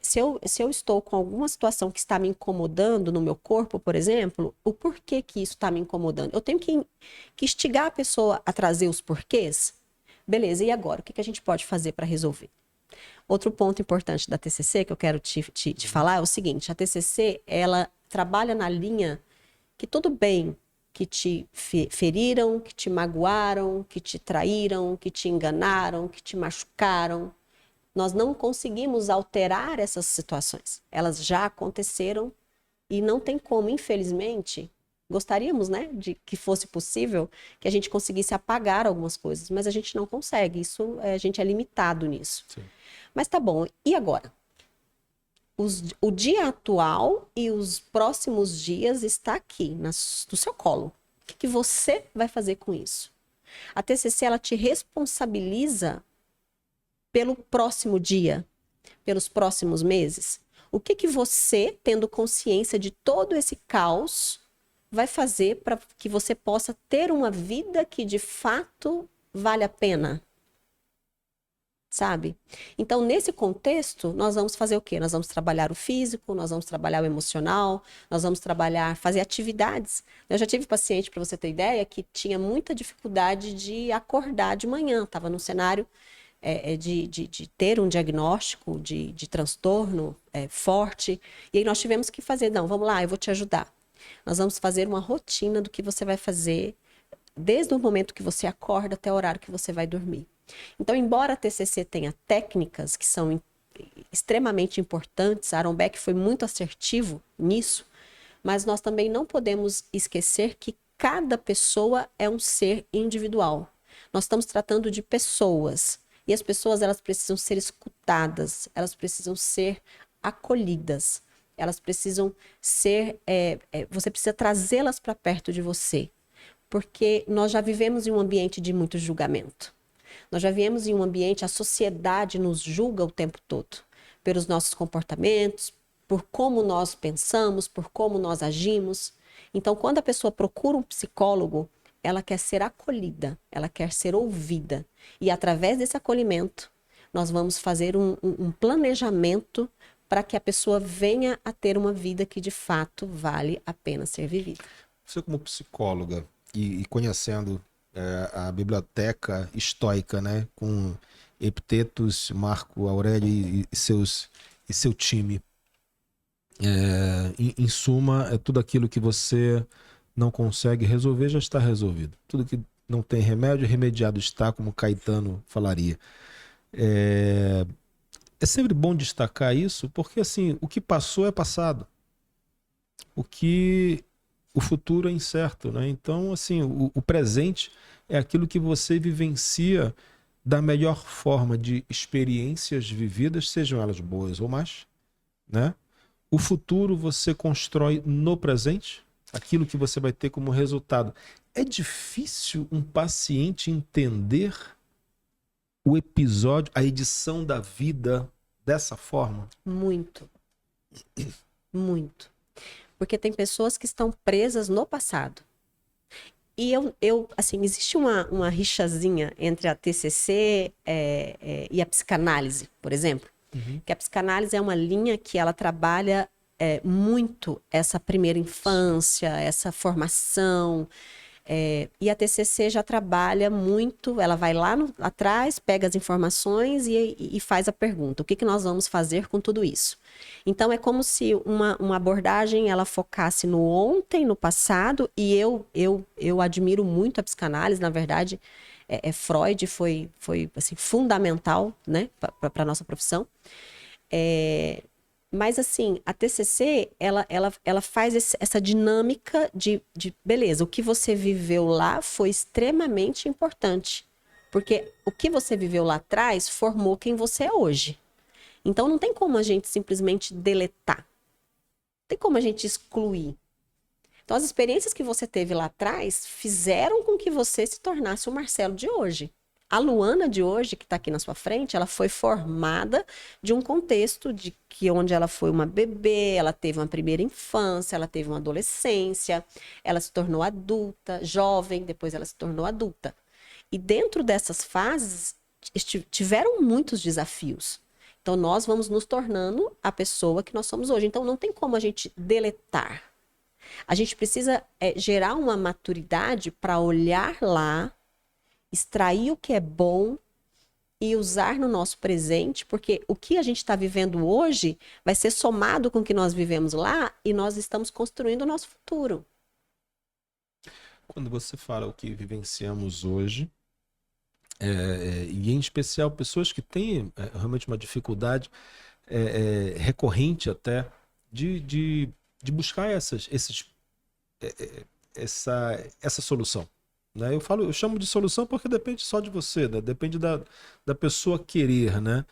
se eu estou com alguma situação que está me incomodando no meu corpo, por exemplo, o porquê que isso está me incomodando? Eu tenho que instigar a pessoa a trazer os porquês? Beleza, e agora? O que a gente pode fazer para resolver? Outro ponto importante da TCC que eu quero te falar é o seguinte: a TCC, ela trabalha na linha que tudo bem que te feriram, que te magoaram, que te traíram, que te enganaram, que te machucaram. Nós não conseguimos alterar essas situações. Elas já aconteceram e não tem como, infelizmente. Gostaríamos, né, de que fosse possível que a gente conseguisse apagar algumas coisas, mas a gente não consegue. Isso, a gente é limitado nisso. Sim. Mas tá bom. E agora? O dia atual e os próximos dias está aqui, no seu colo. O que você vai fazer com isso? A TCC, ela te responsabiliza pelo próximo dia, pelos próximos meses. O que você, tendo consciência de todo esse caos, vai fazer para que você possa ter uma vida que de fato vale a pena? Sabe? Então, nesse contexto, nós vamos fazer o quê? Nós vamos trabalhar o físico, nós vamos trabalhar o emocional, nós vamos fazer atividades. Eu já tive paciente, para você ter ideia, que tinha muita dificuldade de acordar de manhã, estava num cenário de ter um diagnóstico de transtorno forte, e aí nós tivemos que fazer, não, vamos lá, eu vou te ajudar. Nós vamos fazer uma rotina do que você vai fazer desde o momento que você acorda até o horário que você vai dormir. Então, embora a TCC tenha técnicas que são extremamente importantes, Aaron Beck foi muito assertivo nisso, mas nós também não podemos esquecer que cada pessoa é um ser individual. Nós estamos tratando de pessoas, e as pessoas, elas precisam ser escutadas, elas precisam ser acolhidas, elas precisam ser, você precisa trazê-las para perto de você, porque nós já vivemos em um ambiente de muito julgamento. Nós já viemos em um ambiente, a sociedade nos julga o tempo todo, pelos nossos comportamentos, por como nós pensamos, por como nós agimos. Então, quando a pessoa procura um psicólogo, ela quer ser acolhida, ela quer ser ouvida. E através desse acolhimento, nós vamos fazer um planejamento para que a pessoa venha a ter uma vida que de fato vale a pena ser vivida. Você, como psicóloga e conhecendo a biblioteca estoica, né, com Epictetus, Marco Aurélio e seu time, em suma, tudo aquilo que você não consegue resolver já está resolvido. Tudo que não tem remédio, remediado está, como Caetano falaria. É sempre bom destacar isso, porque assim, o que passou é passado. O futuro é incerto, né? Então, assim, o presente é aquilo que você vivencia da melhor forma, de experiências vividas, sejam elas boas ou más, né? O futuro você constrói no presente, aquilo que você vai ter como resultado. É difícil um paciente entender o episódio, a edição da vida dessa forma? Muito. Muito. Porque tem pessoas que estão presas no passado. E assim, existe uma rixazinha entre a TCC e a psicanálise, por exemplo. Uhum. Que a psicanálise é uma linha que ela trabalha muito essa primeira infância, essa formação. E a TCC já trabalha muito, ela vai lá atrás, pega as informações e faz a pergunta: o que nós vamos fazer com tudo isso? Então, é como se uma abordagem ela focasse no ontem, no passado, e eu admiro muito a psicanálise, na verdade, Freud foi assim, fundamental, né, para a nossa profissão. Mas, assim, a TCC, ela faz essa dinâmica de, beleza, o que você viveu lá foi extremamente importante. Porque o que você viveu lá atrás formou quem você é hoje. Então, não tem como a gente simplesmente deletar. Não tem como a gente excluir. Então, as experiências que você teve lá atrás fizeram com que você se tornasse o Marcelo de hoje. A Luana de hoje, que está aqui na sua frente, ela foi formada de um contexto de que onde ela foi uma bebê, ela teve uma primeira infância, ela teve uma adolescência, ela se tornou adulta, jovem, depois ela se tornou adulta. E dentro dessas fases, tiveram muitos desafios. Então, nós vamos nos tornando a pessoa que nós somos hoje. Então, não tem como a gente deletar. A gente precisa gerar uma maturidade para olhar lá, extrair o que é bom e usar no nosso presente, porque o que a gente está vivendo hoje vai ser somado com o que nós vivemos lá e nós estamos construindo o nosso futuro. Quando você fala o que vivenciamos hoje, e em especial pessoas que têm realmente uma dificuldade recorrente até de buscar essa solução. Né? Eu chamo de solução porque depende só de você, né? Depende da pessoa querer, né?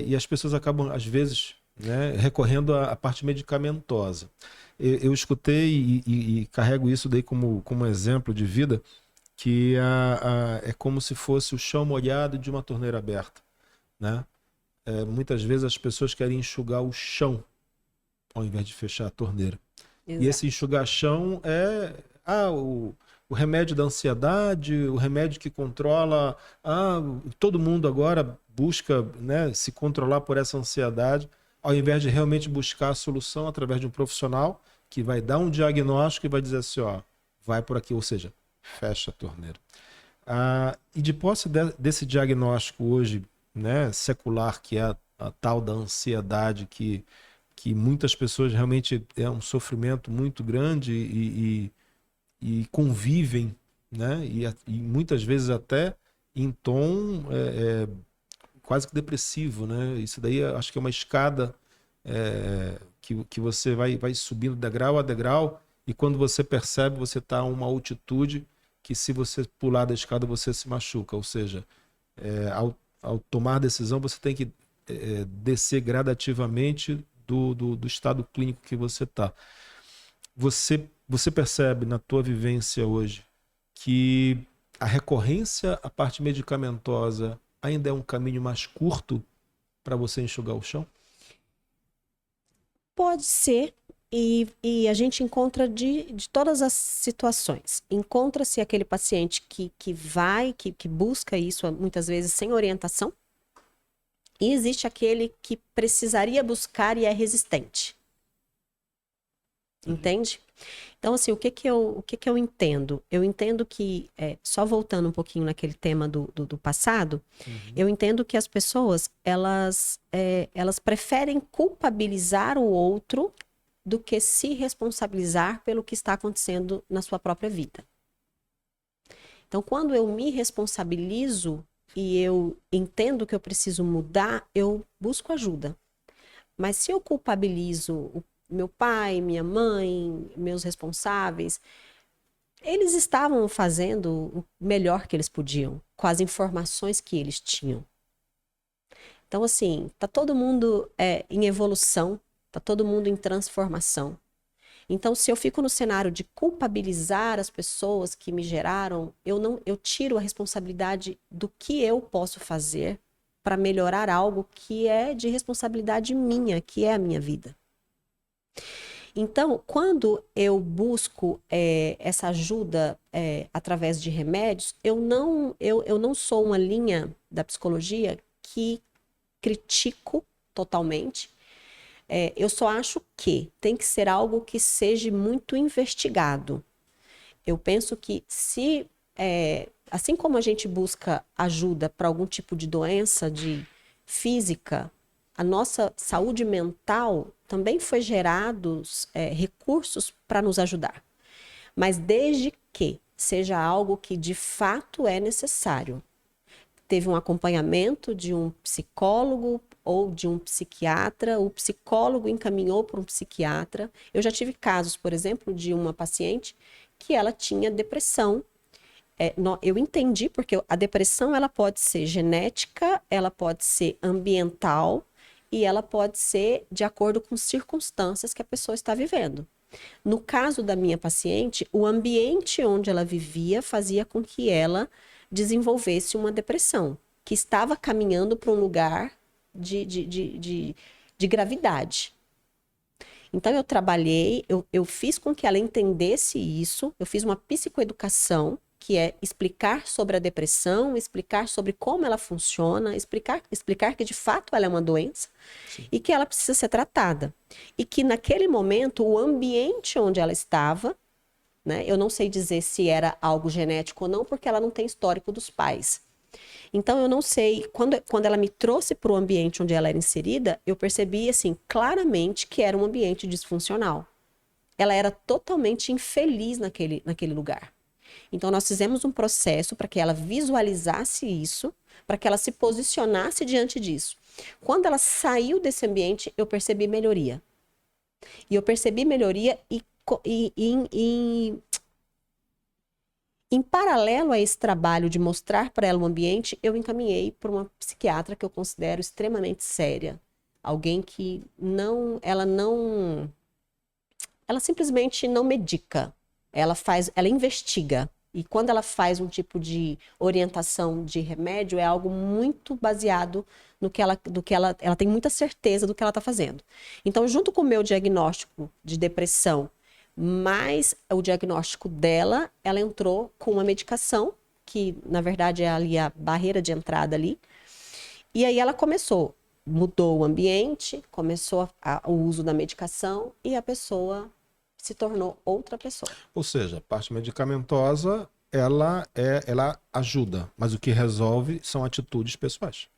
E as pessoas acabam, às vezes, né, recorrendo à parte medicamentosa. Eu escutei e carrego isso daí como exemplo de vida, que é como se fosse o chão molhado de uma torneira aberta. Né? Muitas vezes as pessoas querem enxugar o chão ao invés de fechar a torneira. Exato. E esse enxugar chão é o remédio da ansiedade, o remédio que controla. Todo mundo agora busca, né, se controlar por essa ansiedade, ao invés de realmente buscar a solução através de um profissional que vai dar um diagnóstico e vai dizer assim, vai por aqui, ou seja, fecha a torneira. E de posse desse diagnóstico hoje, né, secular, que é a tal da ansiedade, que muitas pessoas realmente é um sofrimento muito grande e convivem, né, e muitas vezes até em tom quase que depressivo, né? Isso daí acho que é uma escada que você vai subindo degrau a degrau, e quando você percebe, você está a uma altitude que, se você pular da escada, você se machuca. Ou seja, ao tomar decisão, você tem que descer gradativamente do estado clínico que você está. Você percebe na tua vivência hoje que a recorrência à parte medicamentosa ainda é um caminho mais curto para você enxugar o chão? Pode ser, e a gente encontra de todas as situações. Encontra-se aquele paciente que busca isso muitas vezes sem orientação, e existe aquele que precisaria buscar e é resistente. Entende? Então, assim, o que que eu entendo? Eu entendo que, só voltando um pouquinho naquele tema do passado, eu entendo que as pessoas, elas preferem culpabilizar o outro do que se responsabilizar pelo que está acontecendo na sua própria vida. Então, quando eu me responsabilizo e eu entendo que eu preciso mudar, eu busco ajuda. Mas se eu culpabilizo meu pai, minha mãe, meus responsáveis, eles estavam fazendo o melhor que eles podiam, com as informações que eles tinham. Então, assim, tá todo mundo em evolução, tá todo mundo em transformação. Então, se eu fico no cenário de culpabilizar as pessoas que me geraram, eu tiro a responsabilidade do que eu posso fazer para melhorar algo que é de responsabilidade minha, que é a minha vida. Então, quando eu busco essa ajuda através de remédios, eu não sou uma linha da psicologia que critico totalmente. Eu só acho que tem que ser algo que seja muito investigado. Eu penso que assim como a gente busca ajuda para algum tipo de doença física, a nossa saúde mental também foi gerados recursos para nos ajudar. Mas desde que seja algo que de fato é necessário. Teve um acompanhamento de um psicólogo ou de um psiquiatra, o psicólogo encaminhou para um psiquiatra. Eu já tive casos, por exemplo, de uma paciente que ela tinha depressão. Eu entendi, porque a depressão ela pode ser genética, ela pode ser ambiental e ela pode ser de acordo com circunstâncias que a pessoa está vivendo. No caso da minha paciente, o ambiente onde ela vivia fazia com que ela desenvolvesse uma depressão, que estava caminhando para um lugar de gravidade. Então, eu trabalhei, eu fiz com que ela entendesse isso, eu fiz uma psicoeducação, que é explicar sobre a depressão, explicar sobre como ela funciona, explicar que de fato ela é uma doença. Sim. E que ela precisa ser tratada. E que naquele momento, o ambiente onde ela estava, né, eu não sei dizer se era algo genético ou não, porque ela não tem histórico dos pais. Então, eu não sei, quando ela me trouxe para o ambiente onde ela era inserida, eu percebi, assim, claramente que era um ambiente disfuncional. Ela era totalmente infeliz naquele lugar. Então, nós fizemos um processo para que ela visualizasse isso, para que ela se posicionasse diante disso. Quando ela saiu desse ambiente, eu percebi melhoria. E eu percebi melhoria em paralelo a esse trabalho de mostrar para ela o ambiente, eu encaminhei para uma psiquiatra que eu considero extremamente séria. Alguém que ela simplesmente não medica. Ela investiga. E quando ela faz um tipo de orientação de remédio, é algo muito baseado no que ela tem muita certeza do que ela está fazendo. Então, junto com o meu diagnóstico de depressão, mais o diagnóstico dela, ela entrou com uma medicação, que na verdade é ali a barreira de entrada ali. E aí ela mudou o ambiente, começou o uso da medicação e a pessoa se tornou outra pessoa. Ou seja, a parte medicamentosa, ela ajuda, mas o que resolve são atitudes pessoais.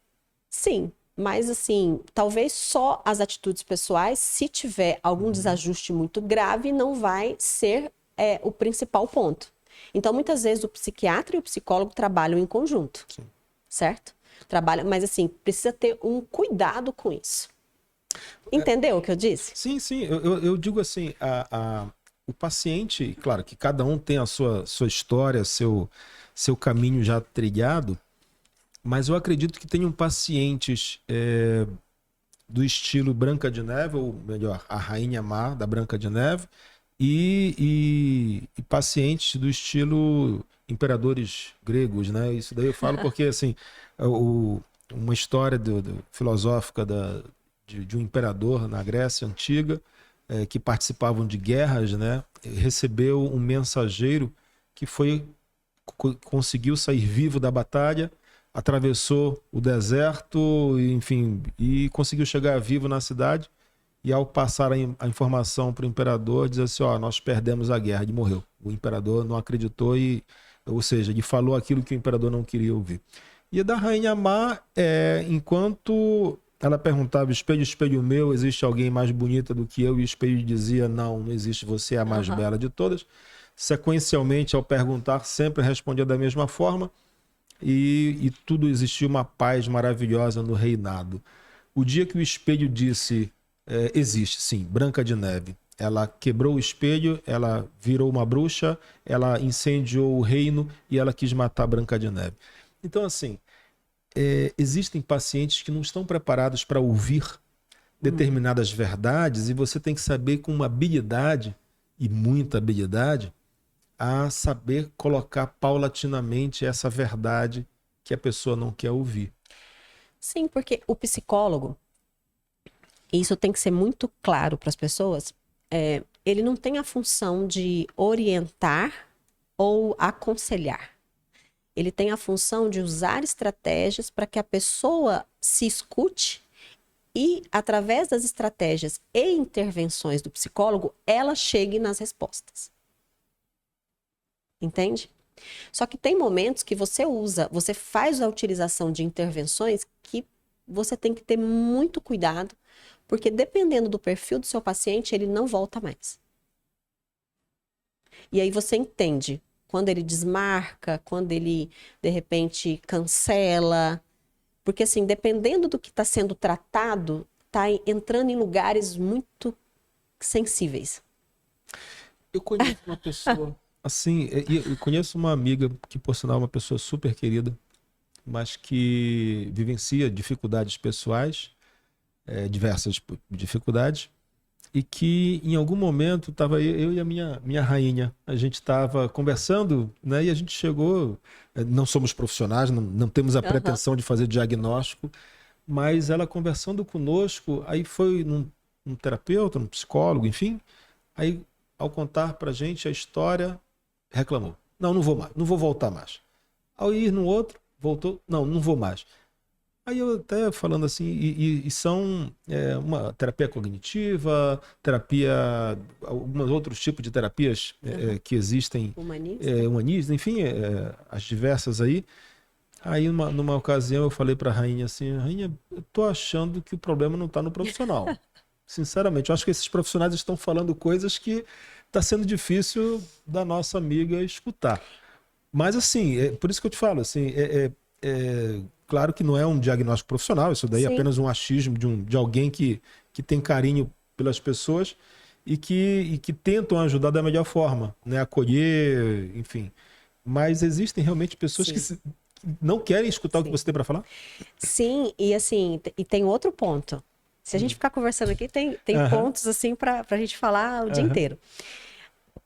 Sim, mas assim, talvez só as atitudes pessoais, se tiver algum desajuste muito grave, não vai ser o principal ponto. Então, muitas vezes, o psiquiatra e o psicólogo trabalham em conjunto, sim, certo? Mas assim, precisa ter um cuidado com isso. Entendeu o que eu disse? Sim, sim. Eu digo assim, o paciente, claro que cada um tem a sua história, seu caminho já trilhado, mas eu acredito que tenham pacientes do estilo Branca de Neve, ou melhor, a Rainha Má da Branca de Neve, e pacientes do estilo imperadores gregos, né? Isso daí eu falo porque, assim, uma história filosófica de um imperador na Grécia Antiga, que participavam de guerras, né? Recebeu um mensageiro que conseguiu sair vivo da batalha, atravessou o deserto, enfim, e conseguiu chegar vivo na cidade. E ao passar a informação para o imperador, diz assim, nós perdemos a guerra, ele morreu. O imperador não acreditou, ou seja, ele falou aquilo que o imperador não queria ouvir. E da Rainha Má, enquanto ela perguntava, espelho, espelho meu, existe alguém mais bonita do que eu? E o espelho dizia, não existe, você é a mais bela de todas. Sequencialmente, ao perguntar, sempre respondia da mesma forma. E tudo existia uma paz maravilhosa no reinado. O dia que o espelho disse, existe, sim, Branca de Neve. Ela quebrou o espelho, ela virou uma bruxa, ela incendiou o reino e ela quis matar Branca de Neve. Então, assim, existem pacientes que não estão preparados para ouvir determinadas verdades e você tem que saber com uma habilidade, e muita habilidade, a saber colocar paulatinamente essa verdade que a pessoa não quer ouvir. Sim, porque o psicólogo, e isso tem que ser muito claro para as pessoas, ele não tem a função de orientar ou aconselhar. Ele tem a função de usar estratégias para que a pessoa se escute e, através das estratégias e intervenções do psicólogo, ela chegue nas respostas. Entende? Só que tem momentos que você faz a utilização de intervenções que você tem que ter muito cuidado, porque dependendo do perfil do seu paciente, ele não volta mais. E aí você entende quando ele desmarca, quando ele, de repente, cancela. Porque, assim, dependendo do que está sendo tratado, está entrando em lugares muito sensíveis. Eu conheço uma pessoa, assim, eu conheço uma amiga que, por sinal, é uma pessoa super querida, mas que vivencia dificuldades pessoais, diversas dificuldades, e que em algum momento estava eu e a minha rainha, a gente estava conversando, né, e a gente chegou, não somos profissionais, não temos a Aham. pretensão de fazer diagnóstico, mas ela conversando conosco, aí foi num terapeuta, num psicólogo, enfim, aí ao contar pra gente a história, reclamou. Não vou mais, não vou voltar mais. Ao ir no outro, voltou, não vou mais. Aí eu até falando assim, e são uma terapia cognitiva, terapia, alguns outros tipos de terapias Aham. que existem, Humanista. humanistas, enfim, as diversas aí. Aí numa ocasião eu falei para a rainha assim, rainha, eu tô achando que o problema não está no profissional. Sinceramente, eu acho que esses profissionais estão falando coisas que está sendo difícil da nossa amiga escutar. Mas assim, por isso que eu te falo, assim, claro que não é um diagnóstico profissional, isso daí é Sim, apenas um achismo de alguém que tem carinho pelas pessoas e que tentam ajudar da melhor forma, né? Acolher, enfim. Mas existem realmente pessoas que sim, não querem escutar o que sim. você tem para falar? Sim, e assim, e tem outro ponto. Se a gente ficar conversando aqui, tem Aham, pontos assim para a gente falar o dia aham. inteiro.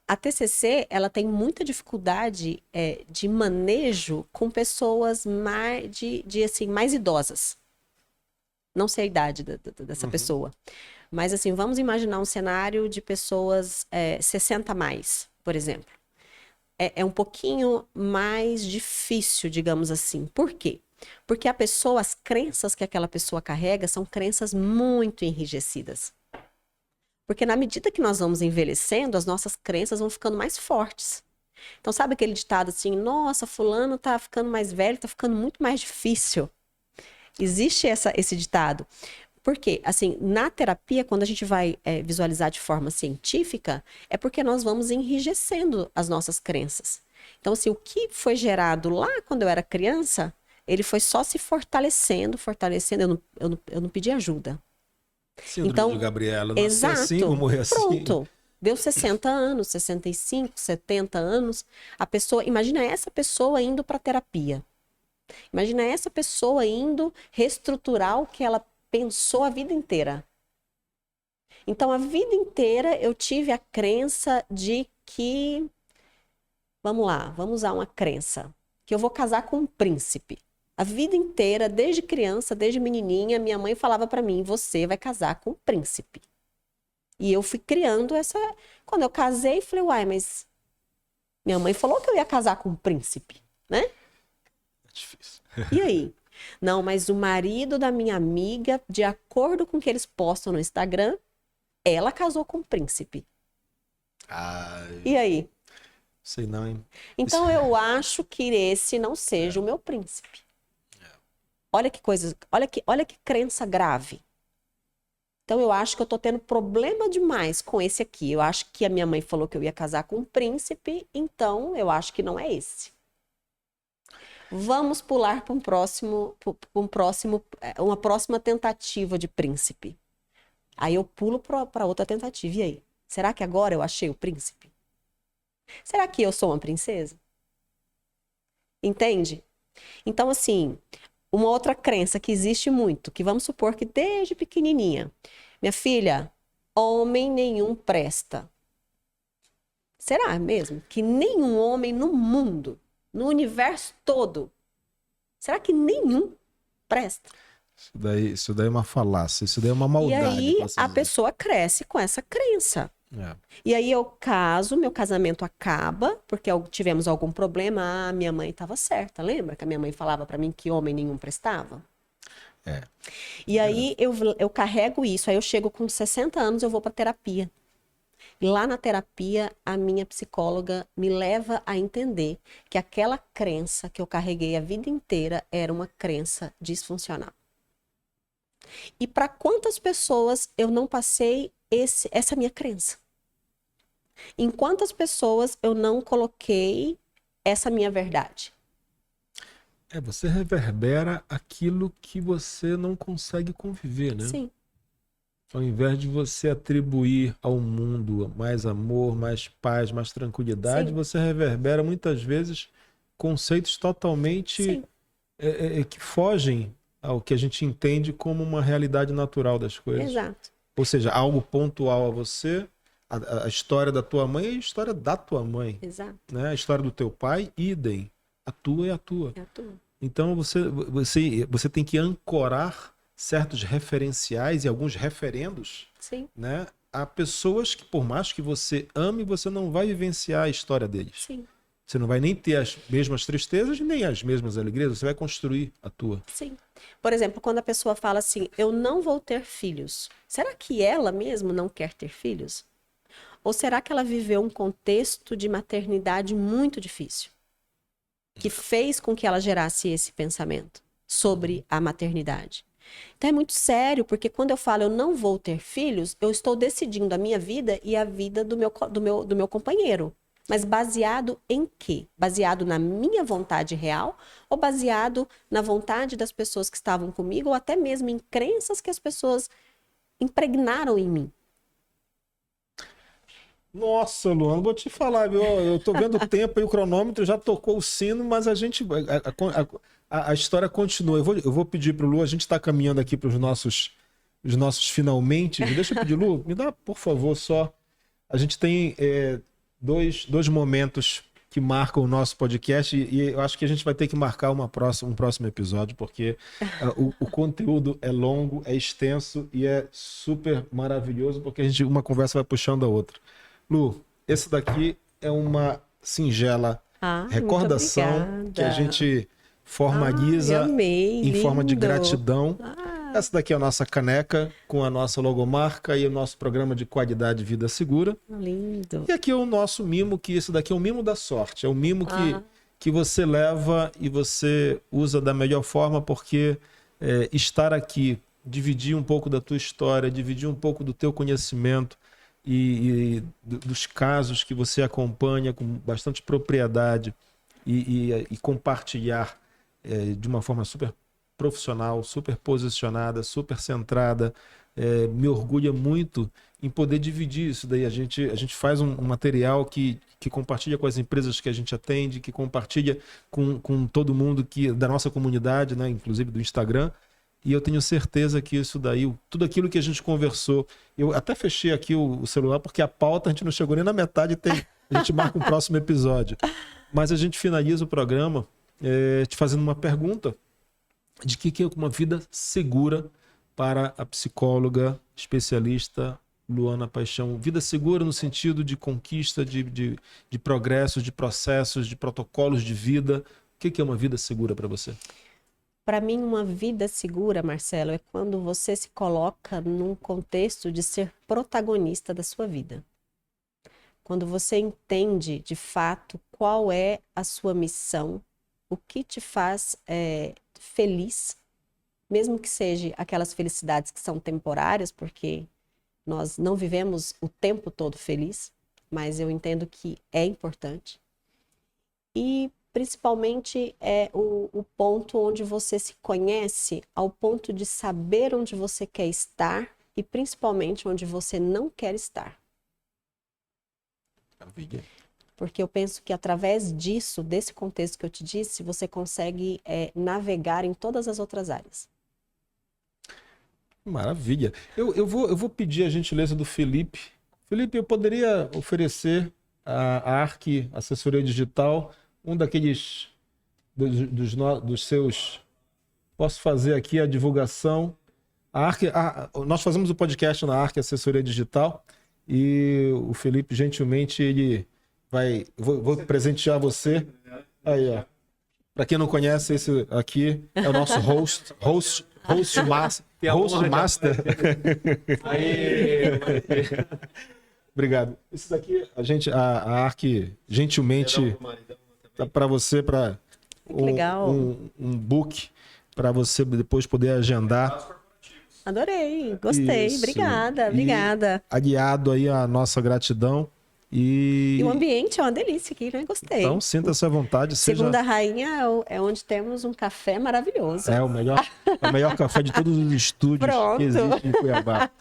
A TCC, ela tem muita dificuldade de manejo com pessoas assim, mais idosas. Não sei a idade dessa Uhum. pessoa. Mas assim, vamos imaginar um cenário de pessoas 60 a mais, por exemplo. É um pouquinho mais difícil, digamos assim. Por quê? Porque a pessoa, as crenças que aquela pessoa carrega são crenças muito enrijecidas. Porque na medida que nós vamos envelhecendo, as nossas crenças vão ficando mais fortes. Então, sabe aquele ditado assim: nossa, fulano tá ficando mais velho, tá ficando muito mais difícil. Existe esse ditado. Por quê? Assim, na terapia, quando a gente vai visualizar de forma científica, é porque nós vamos enrijecendo as nossas crenças. Então, assim, o que foi gerado lá quando eu era criança, ele foi só se fortalecendo, fortalecendo. Eu não pedi ajuda. Síndrome de Então, Gabriela, nasci assim, vou exato. morrer assim. Pronto. Deu 60 anos, 65, 70 anos. A pessoa, imagina essa pessoa indo para terapia. Imagina essa pessoa indo reestruturar o que ela pensou a vida inteira. Então, a vida inteira eu tive a crença de que, vamos lá, vamos usar uma crença, que eu vou casar com um príncipe. A vida inteira, desde criança, desde menininha, minha mãe falava para mim: você vai casar com um príncipe. E eu fui criando essa. Quando eu casei, falei: uai, mas minha mãe falou que eu ia casar com um príncipe, né? É difícil. E aí? Não, mas o marido da minha amiga, de acordo com o que eles postam no Instagram, ela casou com um príncipe. Ai, E aí? sei não, hein? Isso- Então eu acho que esse não seja o meu príncipe. Olha que coisa, olha que crença grave. Então eu acho que eu tô tendo problema demais com esse aqui. Eu acho que a minha mãe falou que eu ia casar com um príncipe, então eu acho que não é esse. Vamos pular para uma próxima tentativa de príncipe. Aí eu pulo para outra tentativa. E aí? Será que agora eu achei o príncipe? Será que eu sou uma princesa? Entende? Então, assim, uma outra crença que existe muito, que vamos supor que desde pequenininha, minha filha, homem nenhum presta. Será mesmo que nenhum homem no mundo, no universo todo, será que nenhum presta? isso daí é uma falácia, isso daí é uma E maldade, aí posso a dizer. pessoa cresce com essa crença. É. E aí eu caso, meu casamento acaba, porque tivemos algum problema. Ah, minha mãe estava certa, lembra que a minha mãe falava para mim que homem nenhum prestava? É. E aí eu carrego isso, aí eu chego com 60 anos, eu vou para terapia. Lá na terapia, a minha psicóloga me leva a entender que aquela crença que eu carreguei a vida inteira era uma crença disfuncional. E para quantas pessoas eu não passei essa minha crença? Em quantas pessoas eu não coloquei essa minha verdade? Você reverbera aquilo que você não consegue conviver, né? Sim, Ao invés de você atribuir ao mundo mais amor, mais paz, mais tranquilidade, sim, você reverbera muitas vezes conceitos totalmente sim, que fogem ao que a gente entende como uma realidade natural das coisas. exato, Ou seja, algo pontual a você, a história da tua mãe é a história da tua mãe, exato. né? A história do teu pai, idem. A tua é a tua. É a tua. Então você tem que ancorar certos referenciais e alguns referendos, Sim, né, a pessoas que, por mais que você ame, você não vai vivenciar a história deles. sim, Você não vai nem ter as mesmas tristezas, nem as mesmas alegrias, você vai construir a tua. sim. Por exemplo, quando a pessoa fala assim, eu não vou ter filhos, será que ela mesmo não quer ter filhos? Ou será que ela viveu um contexto de maternidade muito difícil, que fez com que ela gerasse esse pensamento sobre a maternidade? Então é muito sério, porque quando eu falo eu não vou ter filhos, eu estou decidindo a minha vida e a vida do meu companheiro. Mas baseado em quê? Baseado na minha vontade real ou baseado na vontade das pessoas que estavam comigo ou até mesmo em crenças que as pessoas impregnaram em mim? Nossa, Luana, vou te falar, viu? Eu tô vendo o tempo e o cronômetro já tocou o sino, mas a gente. A história continua. Eu vou pedir pro Lu, a gente está caminhando aqui para os nossos finalmente. Deixa eu pedir, Lu, me dá, por favor, só. A gente tem dois momentos que marcam o nosso podcast e eu acho que a gente vai ter que marcar um próximo episódio, porque o conteúdo é longo, é extenso e é super maravilhoso, porque uma conversa vai puxando a outra. Lu, esse daqui é uma singela recordação que a gente formaliza amei, em forma de lindo. gratidão. Essa daqui é a nossa caneca com a nossa logomarca e o nosso programa de qualidade Vida Segura. Lindo. E aqui é o nosso mimo, que esse daqui é o mimo da sorte. É o mimo que você leva e você usa da melhor forma, porque estar aqui, dividir um pouco da tua história, dividir um pouco do teu conhecimento e dos casos que você acompanha com bastante propriedade e compartilhar de uma forma super profissional, super posicionada, super centrada, me orgulha muito em poder dividir isso daí. A gente faz um material que compartilha com as empresas que a gente atende, que compartilha com todo mundo da nossa comunidade, né, inclusive do Instagram. E eu tenho certeza que isso daí, tudo aquilo que a gente conversou, eu até fechei aqui o celular, porque a pauta a gente não chegou nem na metade, a gente marca um próximo episódio. Mas a gente finaliza o programa te fazendo uma pergunta de que é uma vida segura para a psicóloga especialista Luana Paixão. Vida segura no sentido de conquista, de progressos, de processos, de protocolos de vida. O que é uma vida segura para você? Para mim, uma vida segura, Marcelo, é quando você se coloca num contexto de ser protagonista da sua vida. Quando você entende, de fato, qual é a sua missão, o que te faz feliz, mesmo que seja aquelas felicidades que são temporárias, porque nós não vivemos o tempo todo feliz, mas eu entendo que é importante. E principalmente é o ponto onde você se conhece ao ponto de saber onde você quer estar e principalmente onde você não quer estar. Maravilha. Porque eu penso que através disso, desse contexto que eu te disse, você consegue navegar em todas as outras áreas. Maravilha. Eu vou pedir a gentileza do Felipe. Felipe, eu poderia oferecer a ARC, assessoria digital, um daqueles dos seus... Posso fazer aqui a divulgação. Nós fazemos o podcast na ARC Assessoria Digital e o Felipe, gentilmente, ele vai... Vou presentear você. Aí, ó. Para quem não conhece, esse aqui é o nosso host master. Obrigado. Isso daqui, a ARC gentilmente tá para você, para um book para você depois poder agendar. Adorei, gostei. Isso. Obrigada. Aliado aí a nossa gratidão E o ambiente é uma delícia aqui, né? Gostei. Então, sinta-se à vontade. Segunda Rainha é onde temos um café maravilhoso. É o melhor café de todos os estúdios que existem em Cuiabá.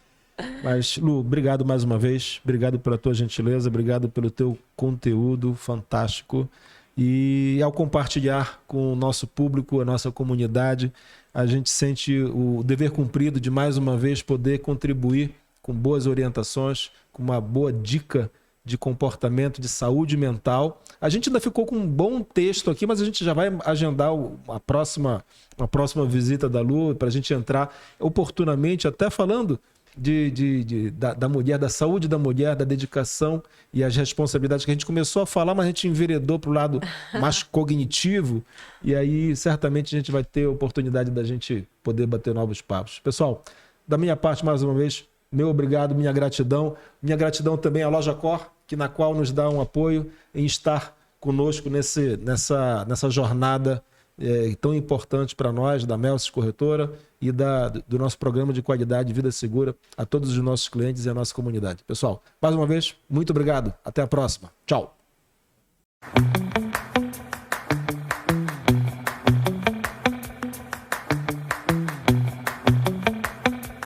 Mas, Lu, obrigado mais uma vez. Obrigado pela tua gentileza, obrigado pelo teu conteúdo fantástico. E ao compartilhar com o nosso público, a nossa comunidade, a gente sente o dever cumprido de mais uma vez poder contribuir com boas orientações, com uma boa dica de comportamento, de saúde mental. A gente ainda ficou com um bom texto aqui, mas a gente já vai agendar a próxima visita da Lu para a gente entrar oportunamente, até falando da mulher, da saúde da mulher, da dedicação e as responsabilidades que a gente começou a falar, mas a gente enveredou para o lado mais cognitivo, e aí certamente a gente vai ter a oportunidade da gente poder bater novos papos. Pessoal, da minha parte, mais uma vez, meu obrigado, minha gratidão também à Loja Cor, na qual nos dá um apoio em estar conosco nessa jornada tão importante para nós, da Melsis Corretora e do nosso programa de qualidade Vida Segura, a todos os nossos clientes e a nossa comunidade. Pessoal, mais uma vez, muito obrigado. Até a próxima. Tchau.